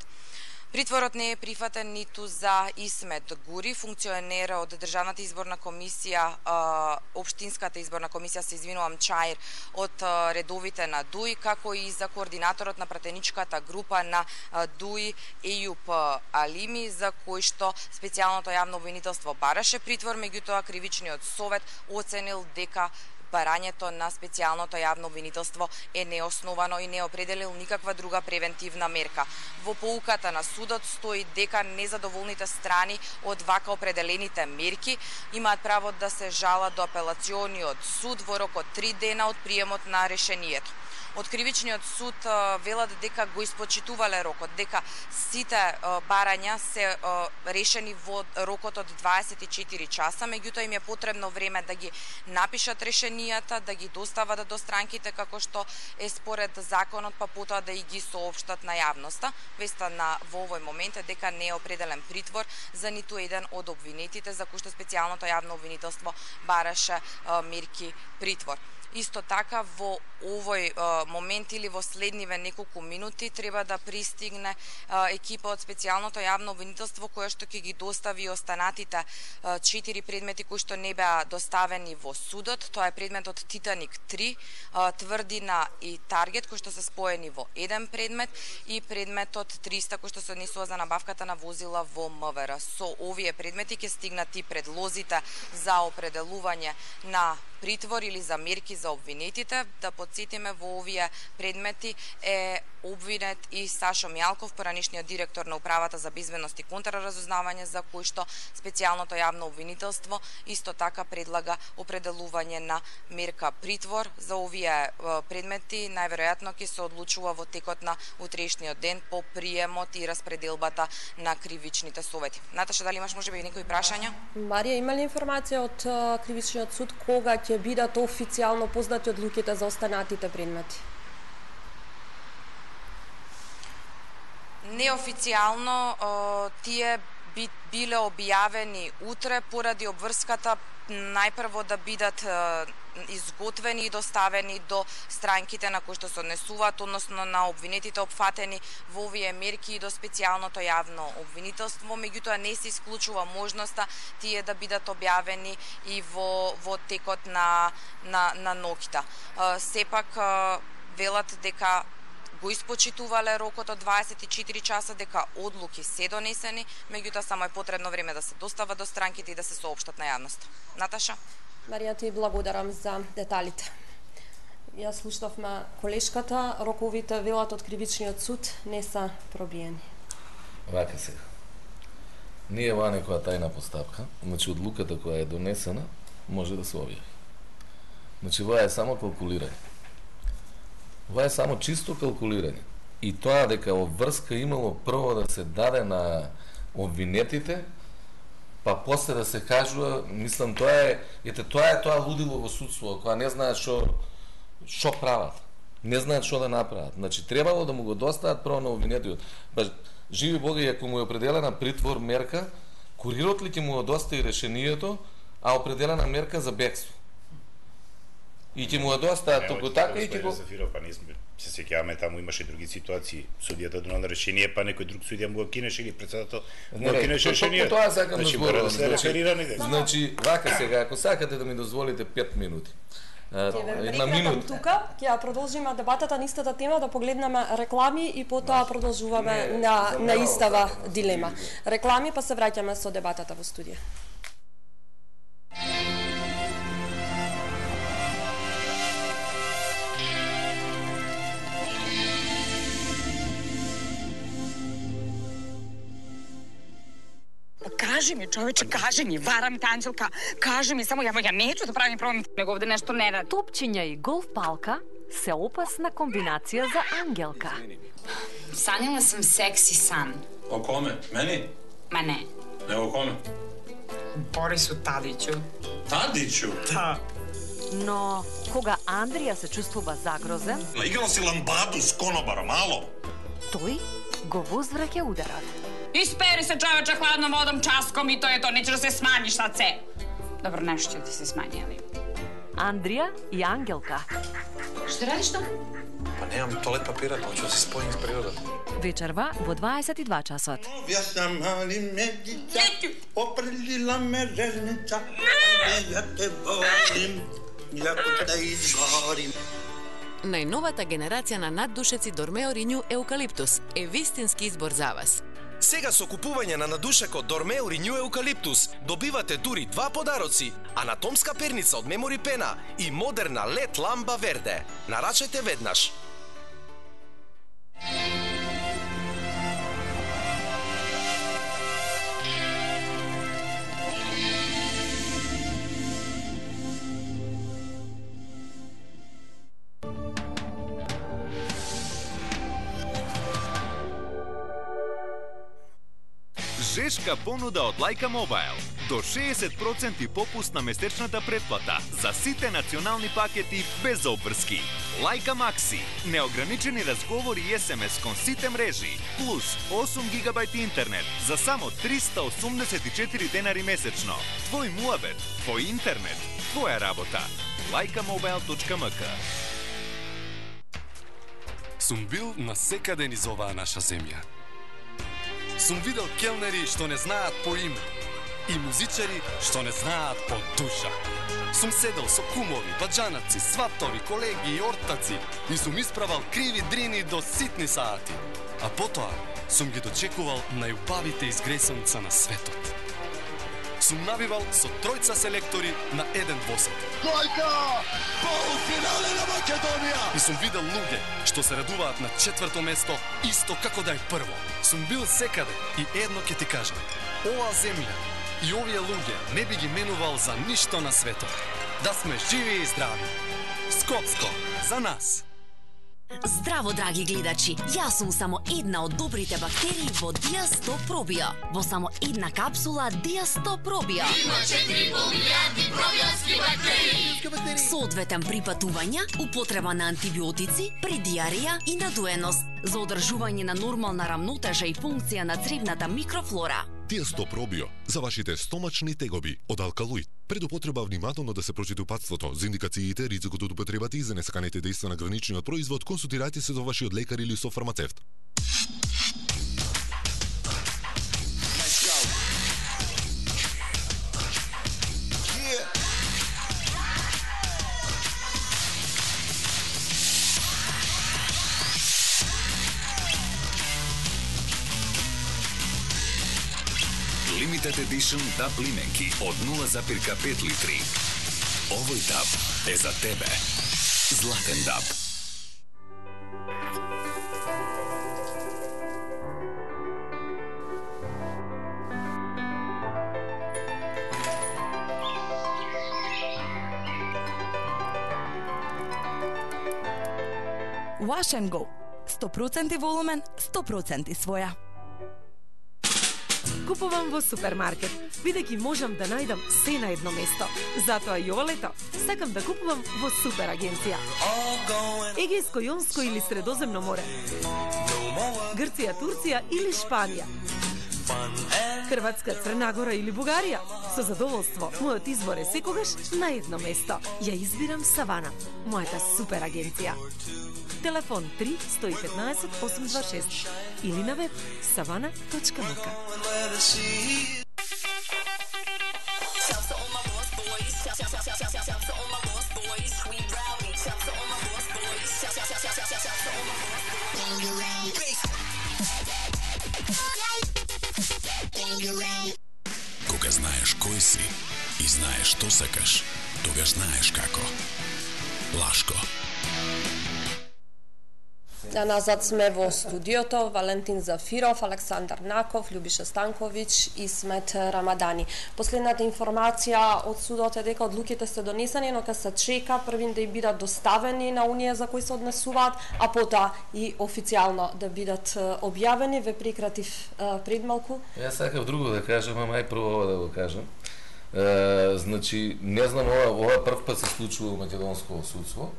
S11: Притворот не е прифатен ниту за Исмет Гури, функционер од Државната изборна комисија, Општинската изборна комисија, се извинувам, Чаир, од редовите на ДУИ, како и за координаторот на пратеничката група на ДУИ Ејуп Алими, за кој што специјалното јавно обвинителство бараше притвор, меѓутоа кривичниот совет оценил дека барањето на специјалното јавно обвинителство е неосновано и не определил никаква друга превентивна мерка. Во поуката на судот стои дека незадоволните страни од вака определените мерки имаат право да се жалат до апелациониот суд во рок од 3 дена од приемот на решението. Од кривичниот суд велат дека го испочитувале рокот, дека сите барања се решени во рокот од 24 часа, меѓутоа им е потребно време да ги напишат решенијата, да ги достават до странките како што е според законот, па потоа да и ги соопштат на јавноста. Веста во овој момент е дека не е определен притвор за ниту еден од обвинетите за кој што специјалното јавно обвинителство бараше мерки притвор. Исто така во овој момент или во следниве неколку минути треба да пристигне екипа од специјалното јавно обвинителство која што ќе ги достави останатите 4 предмети кои што не беа доставени во судот. Тоа е предметот Титаник 3, Тврдина и Таргет кои што се споени во еден предмет и предметот 300 кои што се однесува за набавката на возила во МВР. Со овие предмети ќе стигнат и предлозите за определување на притвор или за мерки за обвинетите. Да подсетиме, во овие предмети е обвинет и Сашо Мјалков, поранешниот директор на Управата за безбедност и контраразузнавање, за кој што специјалното јавно обвинителство исто така предлага определување на мерка притвор. За овие предмети најверојатно ќе се одлучува во текот на утрешниот ден по приемот и распределбата на кривичните совети. Наташа, дали имаш можеби некои прашања?
S1: Марија, има ли информација од кривичниот суд кога ќе бидат официјално познати одлуките за останатите предмети?
S11: Неофицијално тие биле објавени утре поради обврската најпрво да бидат изготвени и доставени до странките на кои што се однесуваат, односно на обвинетите опфатени во овие мерки и до специјалното јавно обвинителство, меѓутоа не се исклучува можноста тие да бидат објавени и во текот на ноќта. Сепак велат дека го испочитувале рокот од 24 часа, дека одлуки се донесени, меѓутоа само е потребно време да се достава до странките и да се соопштат на јавноста. Наташа?
S1: Марија, ти благодарам за деталите. Ја слушнавме колешката, роковите велат од кривичниот суд не се пробиени.
S12: Вака сега. Не е ова некоја тајна постапка, значи одлуката која е донесена може да се објави. Значи ова е само калкулирање. Ова е само чисто калкулирање. И тоа дека обврска имало прво да се даде на обвинетите, па после да се кажува, мислам, тоа е тоа лудило во судство, кога не знаат што прават. Не знаат што да направат. Значи, требало да му го достават прво на обвинетиот. Ба, живи Бога, и ако му е определена притвор мерка, курирот ли ќе му го достави решението, а определена мерка за бегство? И ќе му го достават толку така и ќе го...
S15: Се сеќаваме, таму имаше други ситуации. Судијата донел решение, па некој друг судија му го кинеше или председател му го кинеше решение.
S12: Тоа сакам да зборувам.
S15: Значи,
S12: вака сега, ако сакате да ми дозволите 5 минути. Една минута.
S1: Тука ќе ја продолжиме дебатата на истата тема, да погледнеме реклами и потоа продолжуваме на истава дилема. Реклами, па се враќаме со дебатата во студија.
S16: Кажи ми, човече, кажи ми, варам те, Анđelka, кажи ми, само ја неću да правим проблем, него овде нешто не ради.
S3: Топчиња и голф палка се опасна комбинација за Ангелка.
S16: Санjala sam seksi san.
S17: O kome? Meni?
S16: Ma ne.
S17: Ne o kome?
S16: Borisu Tadiću.
S17: Tadiću?
S16: Da.
S3: Но кога Андрија се чувствува загрозен,
S17: Играл си ламбаду с конобара, мало?
S3: тој го возвраќа ударот.
S16: Испери се, човече, хладном водом, часком и тоа е тоа, неće да се смањиш сад се. Добро, нешто ќе ти се смањи, али...
S3: Андрија и Ангелка.
S16: Што радиш там?
S17: Па немам тоалет папира, па ќе се спојим с природата.
S3: Вечерва во 22 часот.
S18: Ја сам мали медица, определила ме резница, ја те волим, ја те изгорим.
S19: Најновата генерација на наддушеци Dormeo Renew Eucalyptus е вистински избор за вас.
S6: Сега со купување на надушекот Dormeo Renew Eucalyptus добивате дури 2 подароци, анатомска перница од Memory Pena и модерна LED ламба Верде. Нарачете веднаш.
S7: Жешка понуда од Лајка Мобайл. До 60% попуст на месечната претплата за сите национални пакети без обврски. Лајка Макси, неограничени разговори и SMS кон сите мрежи, плюс 8 гигабајт интернет за само 384 денари месечно. Твој муабет, твој интернет, твоја работа. lajkamobile.mk.
S20: Сум бил насекаде низ оваа наша земја. Сум видел келнери што не знаат по име и музичари што не знаат по душа. Сум седел со кумови, баџанаци, сватови, колеги и ортаци и сум исправал криви дрини до ситни саати. А потоа сум ги дочекувал најубавите изгресонца на светот. Сум набивал со тројца селектори на еден двосет.
S18: Гојка! Полуфинале на Македонија!
S20: И сум видел луѓе што се радуваат на 4-то место исто како да е прво. Сум бил секаде и едно ќе ти кажам. Оваа земја и овие луѓе не би ги менувал за ништо на светот. Да сме живи и здрави. Скопско, за нас!
S21: Здраво, драги гледачи! Јас сум само една од добрите бактерии во Диа-100 Пробио. Во само една капсула Диа-100 Пробио.
S18: Има 4 милиарди пробиотски бактерии.
S21: Соодветен при патувања, употреба на антибиотици, при диарија и надуеност, за одржување на нормална рамнотежа и функција на цревната микрофлора.
S22: Диа-100 Пробио за вашите стомачни тегоби од алкалоид. Пред употреба внимателно да се прочита упатството за индикациите, ризикот од употребата и за несаканите дејства на граничниот производ, консултирајте се со вашиот лекар или со фармацевт.
S5: Limited Edition DAB лименки од 0,5 литри. Овој DAB е за тебе. Златен DAB.
S23: Wash and Go. 100% волумен, 100% своја.
S24: Купувам во супермаркет, бидејќи можам да најдам се на едно место. Затоа и ова лето сакам да купувам во супер агенција. Егејско, Јонско или Средоземно море. Грција, Турција или Шпанија. Хрватска, Црна Гора или Бугарија. Со задоволство, мојот избор е секогаш на едно место. Ја избирам Савана, мојата супер агенција. Телефон 3 115 826 или на веб savana.mk.
S10: Кога знаеш кој си и знаеш што сакаш, тогаш знаеш како. Лашко.
S1: Назад сме во студиото, Валентин Зафиров, Александар Наков, Љубиша Станковиќ и Смет Рамадани. Последната информација од судот е дека одлуките се донесени, но ка се чека првин да бидат доставени на оние за кои се однесуваат, а потоа и официјално да бидат објавени. Ве прекратив пред малку.
S12: Јас сакав друго да кажам, ама ај прво ова да го кажам. Значи, не знам, ова прв пат се случува во македонско судство.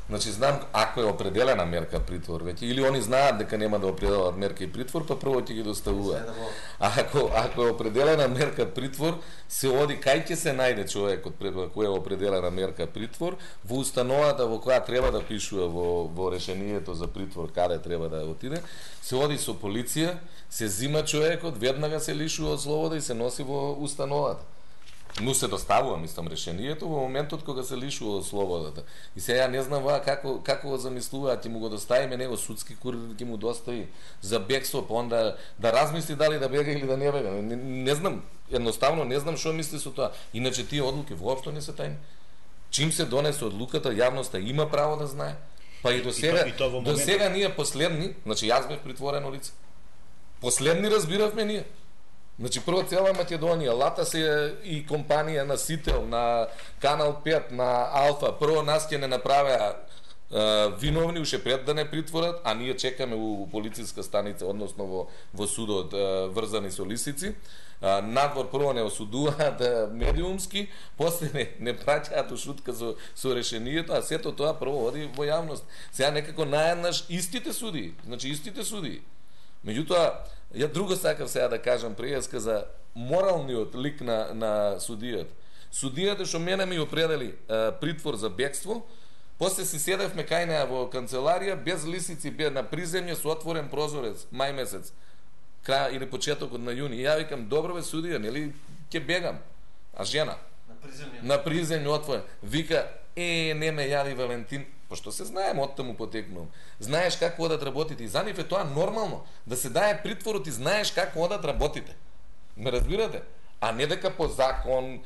S12: Значи, знам, ако е определена мерка притвор веќе, или они знаат дека нема да определат мерка и притвор, па прво ќе ги доставуваат. А ако е определена мерка притвор, се оди кај ќе се најде човекот кој е определена мерка притвор, во установата во која треба да пишува во решението за притвор, каде треба да отиде, се оди со полиција, се зима човекот, веднага се лишува од слобода и се носи во установата. Но се доставува, мислам, решението во моментот кога се лишува од слободата. И сега не знам како го замислуваат, ќе му го доставиме него судски курир, ќе му достави за бегство, па онда да размисли дали да бега или да не бега. Не знам, едноставно не знам што мисли со тоа. Иначе тие одлуки воопшто не се тајни. Чим се донесе одлуката, јавноста има право да знае. Па и до сега ние последни, значи јас бев притворено лице. Последни разбиравме ние. Значи, прво цела Македонија, лата се и компанија на Сител, на Канал 5, на Алфа, прво нас ќе не направеа виновни уште пред да не притворат, а ние чекаме у полициска станица, односно во судот врзани со лисици. Надвор прво не осудуваат медиумски, после не праќаат ушутка со решението, а сето тоа прво оди во јавност. Сега некако наеднаш истите суди, значи истите суди. Меѓутоа, ја друго сакав сега да кажам пријаска за моралниот лик на судијата. Судијата што мене ми определи притвор за бегство, после си седевме кај неа во канцеларија без лисици, на приземје со отворен прозорец, мај месец, крај или почетокот на јуни. Ја викам, добро бе судија, нели ќе бегам, а жена на приземје отворен. Вика, не ме јави Валентин, пошто се знаем од таму потекнувам. Знаеш како одат работите и за нив е тоа нормално, да се дае притворот и знаеш како одат работите. Ме разбирате? А не дека по закон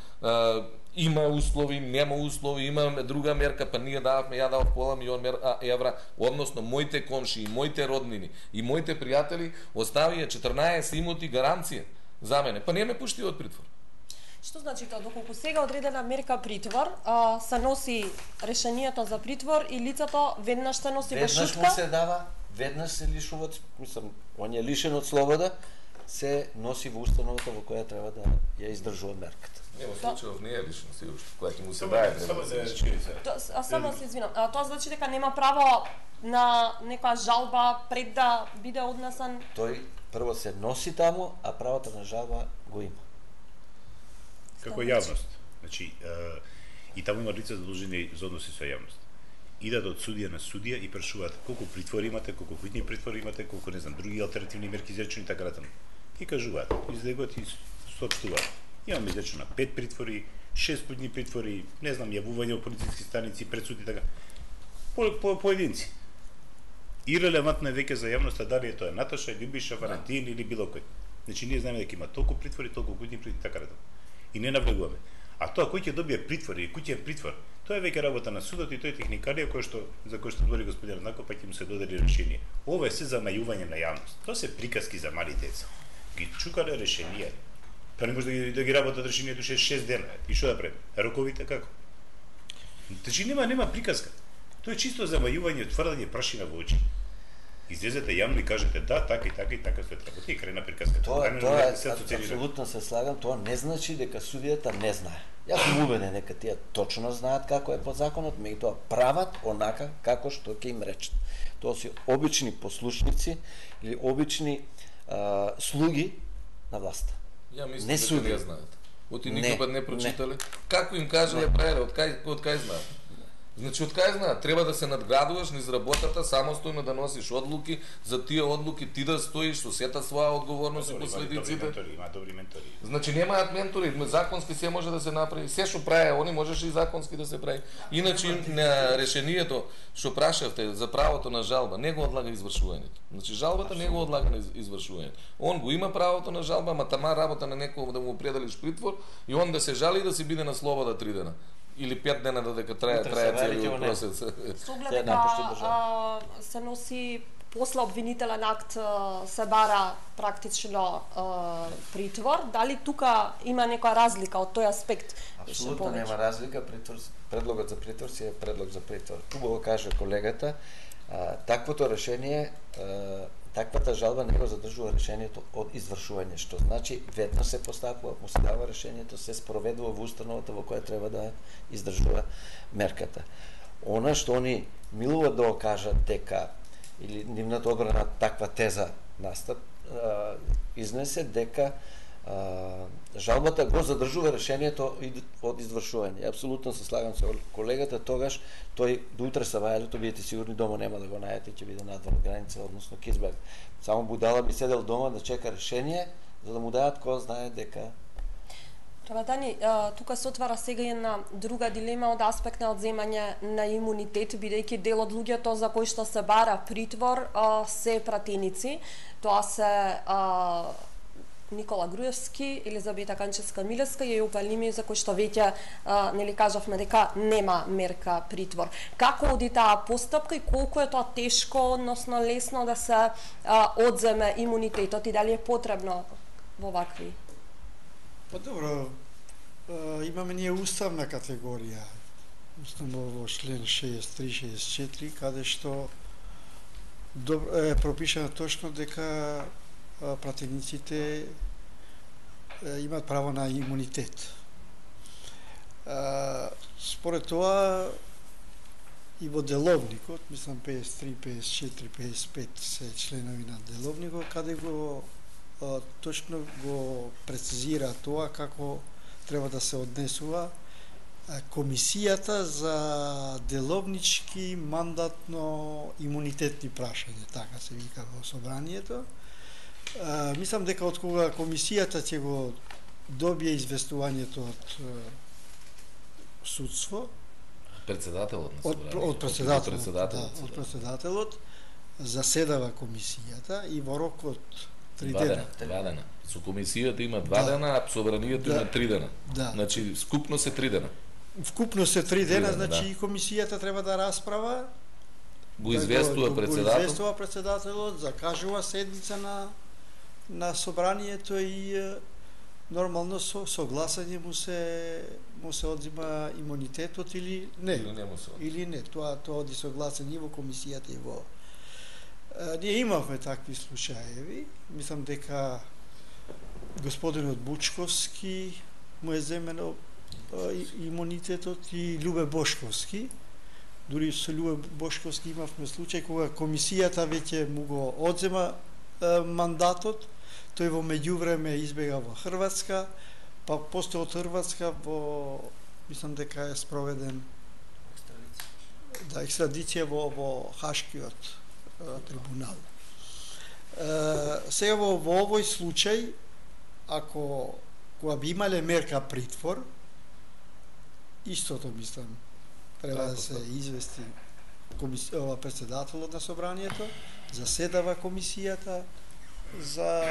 S12: има услови, нема услови, има друга мерка, па ние дававме, ја давав пола милион евра, односно моите комши, моите роднини и моите пријатели оставија 14 имоти гаранција за мене, па не ме пушти од притвор.
S1: Што значи тоа? Доколку сега одредена мерка притвор, се носи решението за притвор и лицето веднаш се носи во шутка?
S13: Веднаш му се дава, веднаш се лишува, мислам, он е лишен од слобода, се носи во установата во која треба да ја издржува мерката.
S12: Не, во случајов не е лишен, сигурно, кога ќе му се дае треба да се лишен.
S1: Само се извинам, тоа значи дека нема право на некоја жалба пред да биде однесен?
S13: Тој прво се носи таму, а правото на жалба го има.
S15: Како јавност. Значи, и таму има лица задолжени за односи со јавност. Идат од судија на судија и прашуваат колку притвори имате, колку куќни притвори имате, колку не знам други алтернативни мерки изречени така натаму. И кажуваат, излегуваат и соопштуваат. Имаме изречено 5 притвори, 6 куќни притвори, не знам, јавување во полициски станици, пред суд и така. Поединци. Ирелевантно е веќе за јавноста дали е тоа Наташа, Љубиша, Валентин или било кој. Значи ние знаеме дека има толку притвори, толку куќни притвори така натаму. И не навлегуваме. А тоа кој ќе добие притвор и кој ќе притвор, тоа е веќе работа на судот и тој техникарија за кој што збори господин Наков, па ќе му се додели решение. Ова е се за најување на јавност. Тоа се приказки за мали деца. Ги чукале решение. Па не може да ги работат решението 6 дена. И што да правим? Роковите како? Значи нема приказка. Тоа е чисто за мајување, тврдање прашина во очи. Излезете јавно и кажете да, така и така и така свет работи и крена приказка.
S13: Тоа апсолутно се слагам, тоа не значи дека судијата не знае. Јас сум убеден дека тие точно знаат како е по законот, меѓутоа прават онака како што ќе им речат. Тоа се обични послушници или обични слуги на власта.
S12: Ја мислам дека не знаат. Оти никога не прочитале. Како им кажале правеле, од кај знаат? Значи, од кај знаат, треба да се надградуваш низ работата, самостојно да носиш одлуки, за тие одлуки ти да стоиш со сета своја одговорност и последиците.
S15: Има добри ментори.
S12: Значи, немаат ментори, законски се може да се направи, се што прави они можеше и законски да се прави. Иначе на решението што прашавте за правото на жалба, не го одлага извршувањето. Значи, жалбата не го одлага на извршувањето. Он го има правото на жалба, ама тама работа на некој да му определиш притвор и он да се жали и да си биде на слобода 3 дена. Или 5 дена додека трае целиот процес.
S1: Со оглед дека се носи после обвинителен акт се бара практично притвор, дали тука има некоја разлика од тој аспект?
S13: Апсолутно нема разлика, предлогот за притвор си е предлог за притвор. Убаво каже колегата, таквото решение, таквата жалба не го задржува решението од извршување, што значи веднаш се постапува, му се дава решението, се спроведува во установата во која треба да издржува мерката. Она што они милуваат да го кажат дека или нивната одбрана таква теза изнесе дека жалбата го задржува решението од извршување. Апсолутно се слагам со колегата, тогаш тој до утре савајалето бидете сигурни дома нема да го најдете, ќе биде надвор граница, односно ќе избег. Само будала би седел дома да чека решение за да му даат кој знае дека.
S1: Треба Дани, тука се отвара сега една друга дилема од аспект на одземање на имунитет, бидејќи дел од луѓето за кои што се бара притвор се пратеници. Тоа се Никола Груевски, Елизабета Канчевска-Милевска и Јопа Лими, за кои што веќе нели кажавме дека нема мерка притвор. Како оди таа постапка и колку е тоа тешко, односно лесно да се одземе имунитетот и дали е потребно во вакви?
S14: Па добро, имаме ние уставна категорија, во член 63-64, каде што е пропишано точно дека пратениците имаат право на имунитет. Според тоа и во деловникот, мислам 53, 54, 55 се членови на деловникот, каде го точно го прецизира тоа како треба да се однесува комисијата за деловнички мандатно имунитетни прашања, така се вика во собранието. Мислам дека од кога комисијата ќе го добие известувањето од судство,
S12: председателот на
S14: собранието, од председателот, заседава комисијата и во рок од 3 дена.
S12: 2 дена. Со комисијата има 2 дена, а собранието има 3 дена. Значи, скупно се 3 дена.
S14: Вкупно се 3 дена, значи и комисијата треба да расправа,
S12: го известува
S14: председателот, закажува седница на собранието и нормално со согласање му се одзима имунитетот или не. Или не. Тоа оди согласање во комисијата и во. Ние имавме такви случаеви. Мислам дека господинот Бучковски му е земено имунитетот и Љубе Бошковски. Дури со Љубе Бошковски имавме случај кога комисијата веќе му го одзема мандатот, тој во меѓувреме избега во Хрватска, па после од Хрватска мислам дека е спроведен екстрадиција во Хашкиот трибунал. Сега во овој случај, ако кога би имале мерка притвор, истото мислам треба да се извести председателот на собранието, заседава комисијата за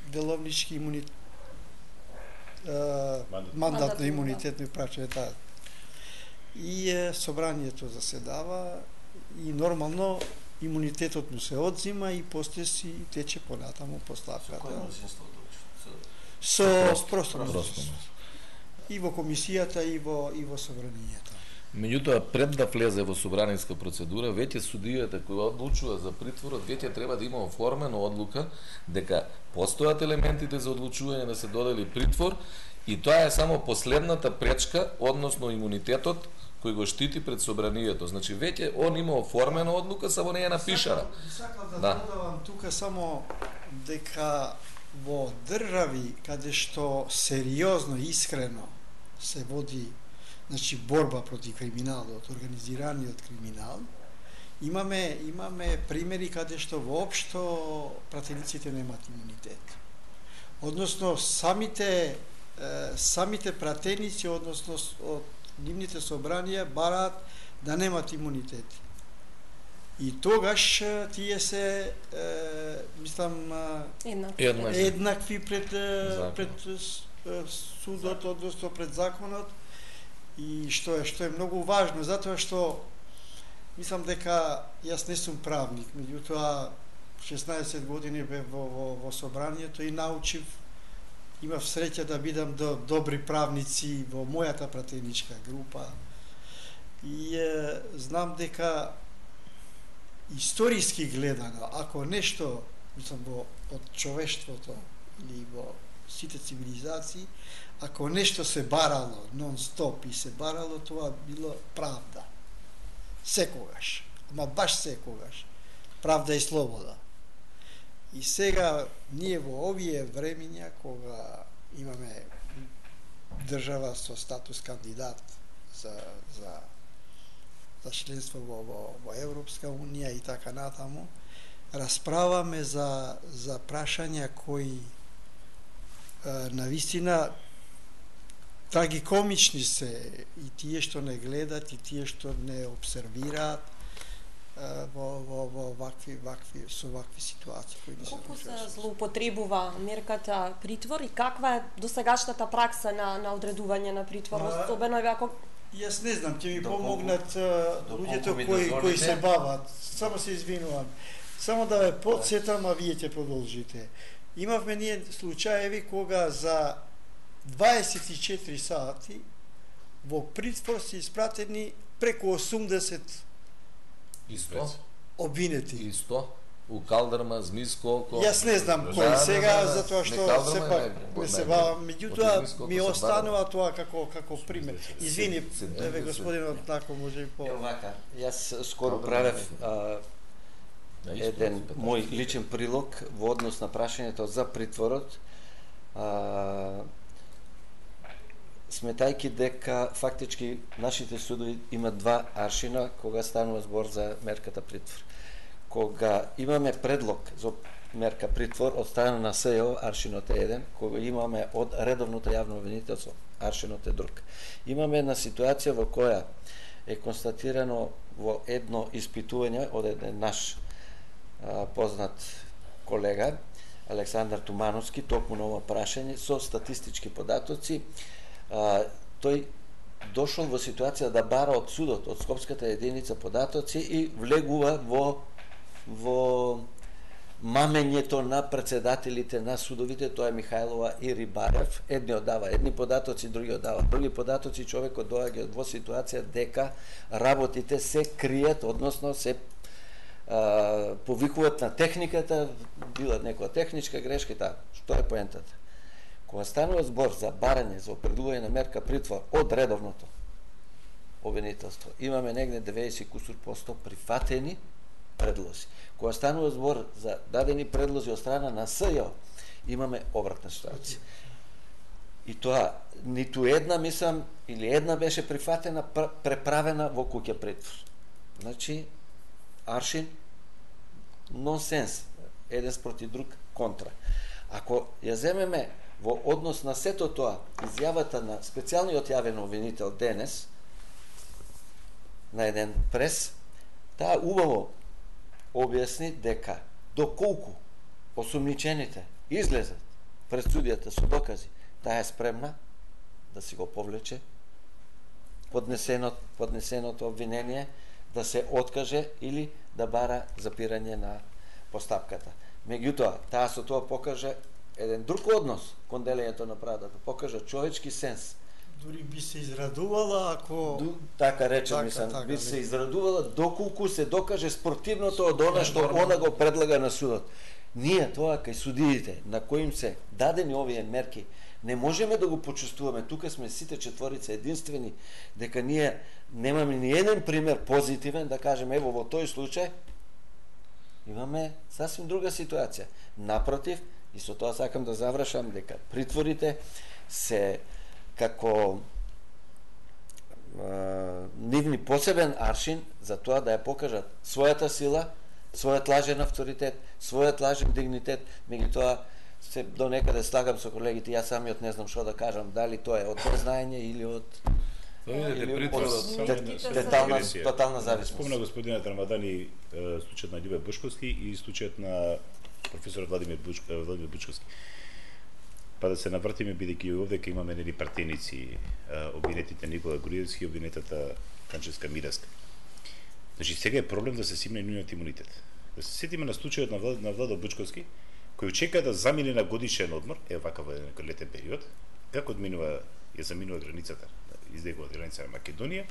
S14: деловнички мандатно имунитетни прашања. И собранието заседава и нормално имунитетот му се одзима и после си тече понатаму постапката. Со просторност. И во комисијата и во собранието.
S12: Меѓутоа, пред да влезе во собраниска процедура, веќе судијата која одлучува за притворот, веќе треба да има оформена одлука дека постојат елементите за одлучување да се додели притвор и тоа е само последната пречка, односно имунитетот кој го штити пред собранието. Значи веќе он има оформена одлука, само не е напишана.
S14: Сакам да додавам тука само дека во држави каде што сериозно, искрено се води, значи борба против криминалот, организираниот криминал, имаме примери каде што воопшто пратениците немаат имунитет. Односно самите пратеници, односно од нивните собранија бараат да немаат имунитет. И тогаш тие се мислам еднакви пред судот, односно пред законот, и што е многу важно, затоа што мислам дека јас не сум правник, меѓутоа 16 години бев во собранието и научив, имав среќа да бидам до добри правници во мојата пратеничка група и знам дека историски гледано, ако нешто, мислам, од човештвото или во сите цивилизации, ако нешто се барало нон-стоп и се барало, тоа било правда. Секогаш, ама баш секогаш. Правда и слобода. И сега ние во овие времиња, кога имаме држава со статус кандидат за членство во Европска унија и така натаму, расправаме за прашања кои навистина трагикомични се, и тие што не гледат, и тие што не обсервираат во вакви ситуации кои не се
S1: случуваат. Колку се злоупотребува мерката притвор и каква е досегашната пракса на одредување на притвор, особено ако...
S14: Јас не знам, ќе ми помогнат луѓето кои се бават. Само се извинувам. Само да ве подсетам, а вие ќе продолжите. Имавме ние случаеви кога за 24 сати во притвор се испратени преку 80 обвинети.
S12: Исто? У Калдрма, Змиско...
S14: Јас не знам кој сега, затоа што сепак не се бавам. Меѓутоа ми останува тоа како пример. Извини, господинот, тако може и по...
S13: Јас скоро правев еден мој личен прилог во однос на прашањето за притворот, сметајки дека фактички нашите судови имат два аршина кога станува збор за мерката притвор. Кога имаме предлог за мерка притвор од страна на СЈО, аршинот е еден, кога имаме од редовното јавно обвинителство, аршинот е друг. Имаме една ситуација во која е констатирано во едно испитување од еден наш познат колега, Александар Тумановски, токму на ова прашање, со статистички податоци, тој дошол во ситуација да бара од судот, од Скопската единица податоци и влегува во мамењето на председателите на судовите, тоа е Михајлова и Рибарев. Едни оддава едни податоци, други оддава други податоци, човекот доаѓа во ситуација дека работите се кријат, односно се повикуваат на техниката, била некоја техничка грешка и така. Што е поентата? Кога станува збор за барање, за определување на мерка притвор од редовното обвинителство, имаме негде 90% прифатени предлози. Кога станува збор за дадени предлози од страна на СЈО, имаме обратна ситуација. И тоа, ниту една, мислам, или една беше прифатена, преправена во куќа притвор. Значи, аршин, нонсенс, еден спроти друг, контра. Ако ја земеме во однос на сето тоа, изјавата на специјалниот јавен обвинител денес, на еден прес, таа убаво објасни дека доколку осумничените излезат пред судијата со докази, таа е спремна да си го повлече поднесеното обвинение, да се откаже или да бара запирање на постапката. Меѓутоа, таа со тоа покажа еден друг однос кон делењето на правдата, покажа човечки сенс.
S14: Дури би се израдувала ако...
S13: Така речем, мислам, би се израдувала доколку се докаже спротивното од она што она го предлага на судот. Ние тоа кај судиите, на коим се дадени овие мерки, не можеме да го почувствуваме. Тука сме сите четворица единствени, дека ние немаме ни еден пример позитивен, да кажеме, ево во тој случај, имаме сасвим друга ситуација. Напротив, и со тоа сакам да завршам, дека притворите се како нивни посебен аршин за тоа да ја покажат својата сила, својот лажен авторитет, својот лажен дигнитет, меѓутоа се до некаде слагам со колегите, јас самиот не знам што да кажам, дали тоа е од незнаење или од тотална зависност.
S15: Спомна господинот Рамадани случајот на Љубе Бушковски и случајот на професорот Владимир Бучковски. Па да се навртиме, бидејќи овде ке имаме нели партеници, обвинетите Никола Груевски и обвинетата Канчевска Мираска. Значи сега е проблем да се симне нивниот имунитет. Да се сетиме на случајот на Владо Бучковски, кој чека да замине на годишен одмор, вакав некој летен период, како ја заминува границата, издегува од границата на Македонија,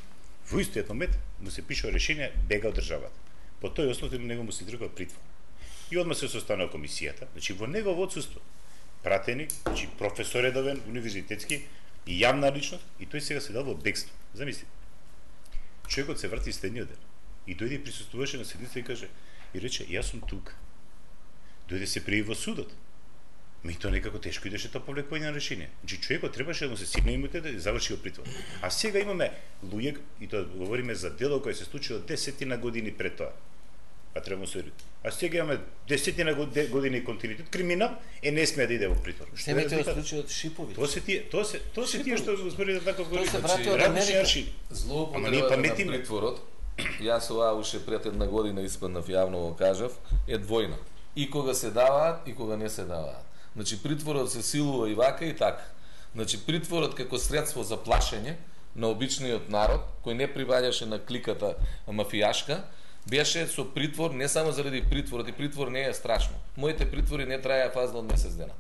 S15: во истиот момент му се пишува решение бега од државата. По тој основ него му се изрекува притвор. И одма се состанува комисијата, значи во негово отсуство пратени, значи професор редовен, универзитетски и јавна личност, и тој сега се дал во бегство. Замисли. Човекот се врати следниот ден и дојде и присуствуваше на седница и каже, и рече, јас сум тук. Дојде се пријави во судот. Ми тоа некако тешко идеше тоа повлекување на решение. Значи човекот требаше да му се симне имунитет да заврши во притвор. А сега имаме луѓе, и тоа говориме за дело кој се случило 10 години пред тоа. Па треба се верува. А сега имаме 10 години континуитет криминал, не смее да иде во притвор.
S13: Што е случајот Шиповиќ?
S15: Тоа се тие што господинот така говори.
S13: Тоа се врати од Америка.
S12: Злоупотреба на притворот. Јас ова уште пред една година испаднав јавно го кажав, е двојна. И кога се даваат, и кога не се даваат. Значи притворот се силува и вака и така. Значи притворот како средство за плашење на обичниот народ, кој не прибаѓаше на кликата мафијашка, беше со притвор не само заради притворот, и притвор не е страшно. Моите притвори не траја фаза од месец дена.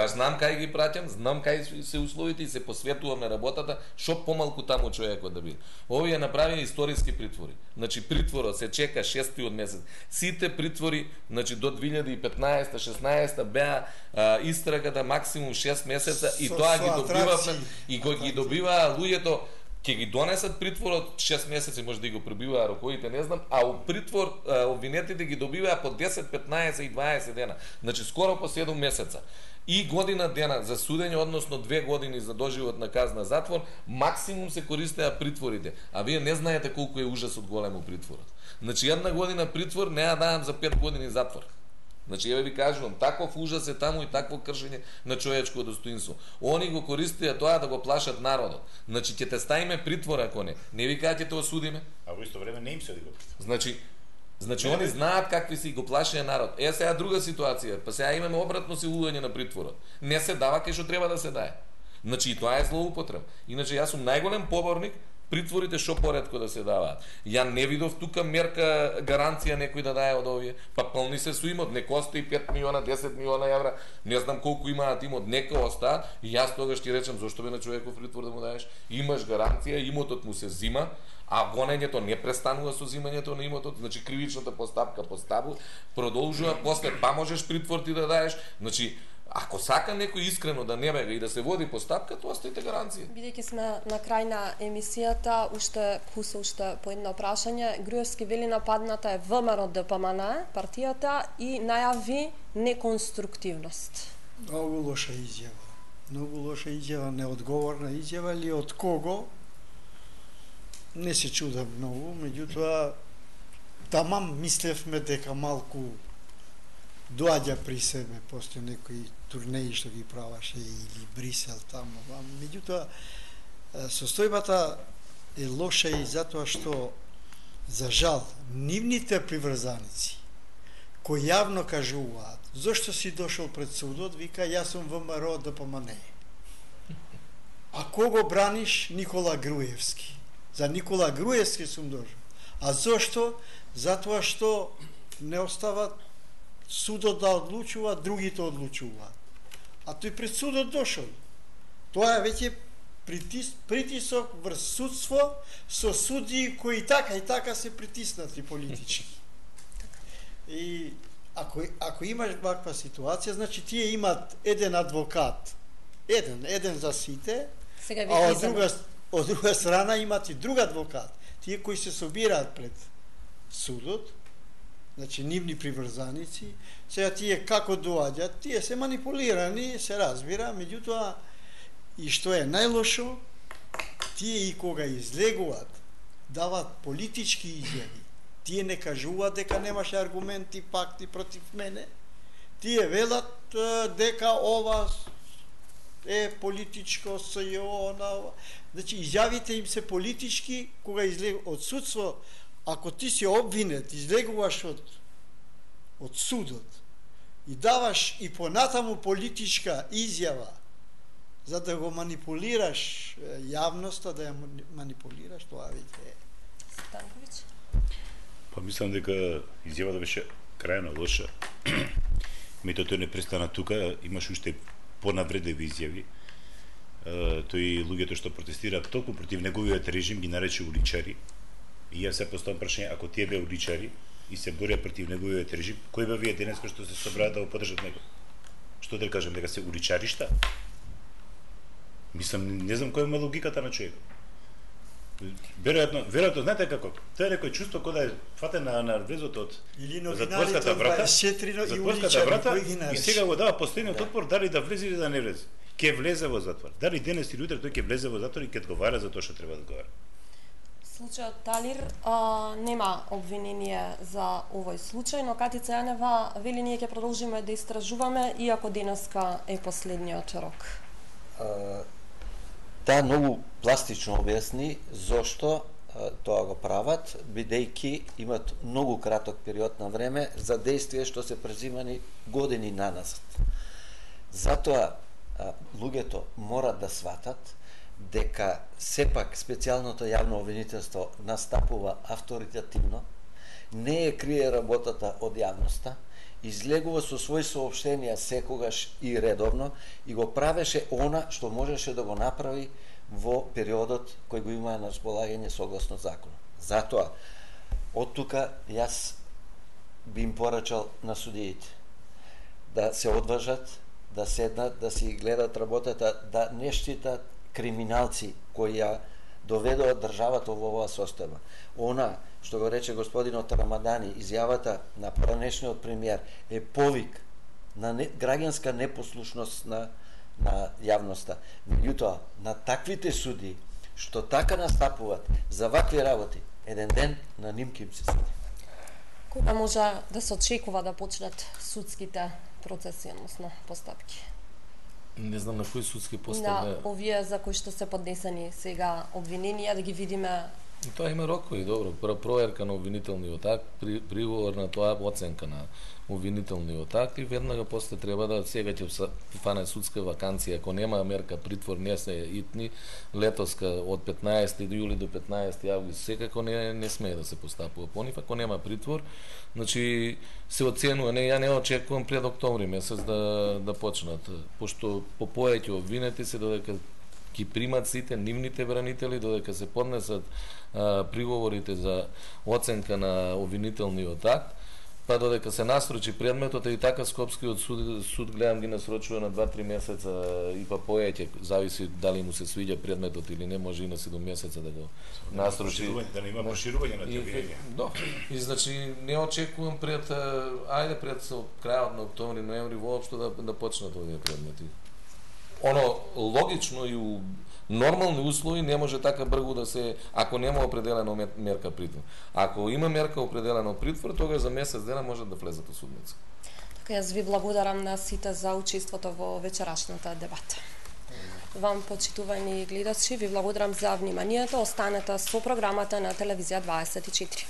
S12: Знам кај ги праќам, знам кај се условите и се посветувам на работата, што помалку таму човекот да биде. Овие направи историски притвори. Значи притворот се чека 6 месец. Сите притвори, значи до 2015-16 беа истрагата максимум 6 месеца и тоа ги добивавме и кој ги добиваа луѓето ќе ги донесат притворот 6 месеци, може да го пребиваа рокоите, не знам, а у притвор обвинетите ги добиваа по 10, 15 и 20 дена. Значи скоро по 7 месеца. И година дена за судење, односно 2 години за доживотна казна затвор, максимум се користеа притворите. А вие не знаете колку е ужасот големо притворот. Значи една година притвор не ја давам за 5 години затвор. Значи ја ви кажувам, таков ужас е таму и такво кршење на човечко достоинство. Они го користеа тоа да го плашат народот. Значи ќе те ставиме притвор ако не. Не ви кажа ќе те осудиме.
S15: А во исто време не им се оди го
S12: притвор. Значи они знаат какви си го плашеа народ. Сега друга ситуација, па сега имаме обратно силување на притворот. Не се дава кај што треба да се дае. Значи и тоа е злоупотреба. Иначе јас сум најголем поборник притворите што поретко да се даваат. Ја не видов тука мерка гаранција некој да дае од овие. Па пълни се со имот, нека остави 5 милиона, 10 милиона евра, не знам колку имаат имот, нека остаат. И јас тогаш ти речем зошто бе на човеков притвор да му даеш? Имаш гаранција, имотот му се зима, а гонењето не престанува со зимањето на имотот, значи кривичната постапка продолжува, после па можеш притвор ти да даеш. Значи ако сака некој искрено да не бега и да се води постапка, тоа стоите гаранција.
S1: Бидејќи сме на крај на емисијата, уште по едно прашање. Груевски вели нападната е ВМРО ДПМН, партијата, и најави неконструктивност.
S14: Многу лоша изјава. Многу лоша изјава, неодговорна изјава, или од кого? Не се чудам многу, меѓутоа тамам мислевме дека малку доаѓа при себе после некои турнеи што ги праваше или Брисел таму. Меѓутоа состојбата е лоша и затоа што за жал нивните приврзаници кои јавно кажуваат зошто си дошол пред судот, вика јас сум ВМРО ДПМН. А кого браниш? Никола Груевски. За Никола Груевски сум дошол. А зошто? Затоа што не остават судот да одлучува, другите одлучуваат. А тој пред судот дошол. Тоа е веќе притисок врз судство со судии кои така и така се притиснати политички. И ако имаш ваква ситуација, значи тие имат еден адвокат, еден за сите, а од друга страна имат и друг адвокат. Тие кои се собираат пред судот, значи нивни приврзаници, сега тие како доаѓат, тие се манипулирани, се разбира, меѓутоа и што е најлошо, тие и кога излегуваат, дават политички изјави, тие не кажуваат дека немаше аргументи, факти против мене, тие велат дека ова е политичко СЈО, значи изјавите им се политички, кога излегува од судство, ако ти си обвинет, излегуваш од судот и даваш и понатаму политичка изјава, за да го манипулираш јавноста, да ја манипулираш, тоа веќе е.
S1: Станковиќ?
S15: Па мислам дека изјавата беше крајно лоша. Мето тој не престана тука, имаш уште понавредеви изјави. Тој луѓето што протестираат толку против неговиот режим ги нарече уличари. И јас се поставам прашање, ако тие беа уличари и се борија против неговиот режим, кој бе вие денеска што се собраат да го поддржат него? Што да кажем, дека се уличаришта? Мислам, не знам која е логиката на човек. Веројатно, знаете како? Тоа е некој чувство кога е фатен на влезот од затворската врата, и сега го дава постојниот отпор дали да влезе или да не влезе. Ке влезе во затвор. Дали денес или утре тој ќе влезе во затвор и ќе одговара за тоа што треба да одговара.
S1: Случајот Талир нема обвинение за овој случај, но Катица Јанева вели ние ќе продолжиме да истражуваме, иако денеска е последниот рок.
S13: Таа многу пластично објасни зошто тоа го прават, бидејќи имат многу краток период на време за действие што се презимани години наназад. Затоа луѓето мора да сватат дека сепак специјалното јавно обвинителство настапува авторитативно, не е крие работата од јавноста, излегува со своји соопштенија секогаш и редовно и го правеше она што можеше да го направи во периодот кој го имаа на располагање согласно закон. Затоа, од тука јас би им порачал на судиите да се одважат, да седнат, да си гледат работата, да не штитат криминалци кои ја доведоа државата во оваа состојба. Она што го рече господинот Рамадани, изјавата на пранешниот премиер е повик на граѓанска непослушност на јавноста. Меѓутоа, на таквите суди што така настапуваат за вакви работи, еден ден на ним ќе им се суди.
S1: Кога може да се очекува да почнат судските процеси, односно постапки?
S12: Не знам на кои судски постапки.
S1: На овие за кои што се поднесени сега обвиненија, да ги видиме.
S12: Тоа има рокови, добро. Проверка на обвинителниот акт, приговор на тоа, оценка на обвинителниот акт и веднага после треба да сега ќе фане судска ваканција. Ако нема мерка притвор, не се итни, летоска од 15 јули до 15 август секако не смее да се постапува по нив. Ако нема притвор, значи се оценува, ја не очекувам пред октомври месец да почнат, пошто по повеќе обвинети се додека ги примат сите нивните бранители, додека се поднесат приговорите за оценка на обвинителниот акт, па додека се насрочи предметот, и така Скопскиот суд гледам ги насрочува на 2-3 месеца и па поеќе, зависи дали му се свиѓа предметот или не, може и на 7 месеца да го насрочи.
S15: Да не има проширување на обвинение.
S12: Да, и значи не очекувам пред крајот на октомври, ноември воопшто да почнат овие предмети. Оно логично и у нормални услови не може така брзо да се, ако нема определено мерка притвор. Ако има мерка определено притвор, тогаш за месец дена може да влезат во судница.
S1: Така, јас ви благодарам на сите за учеството во вечерашната дебата. Вам, почитувани гледачи, ви благодарам за вниманието. Останете со програмата на Телевизија 24.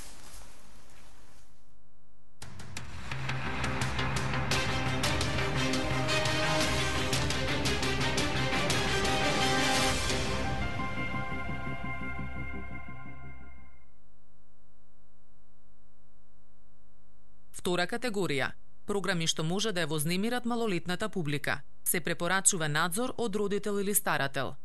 S2: Втора категорија. Програми што може да ја вознемират малолетната публика. Се препорачува надзор од родител или старател.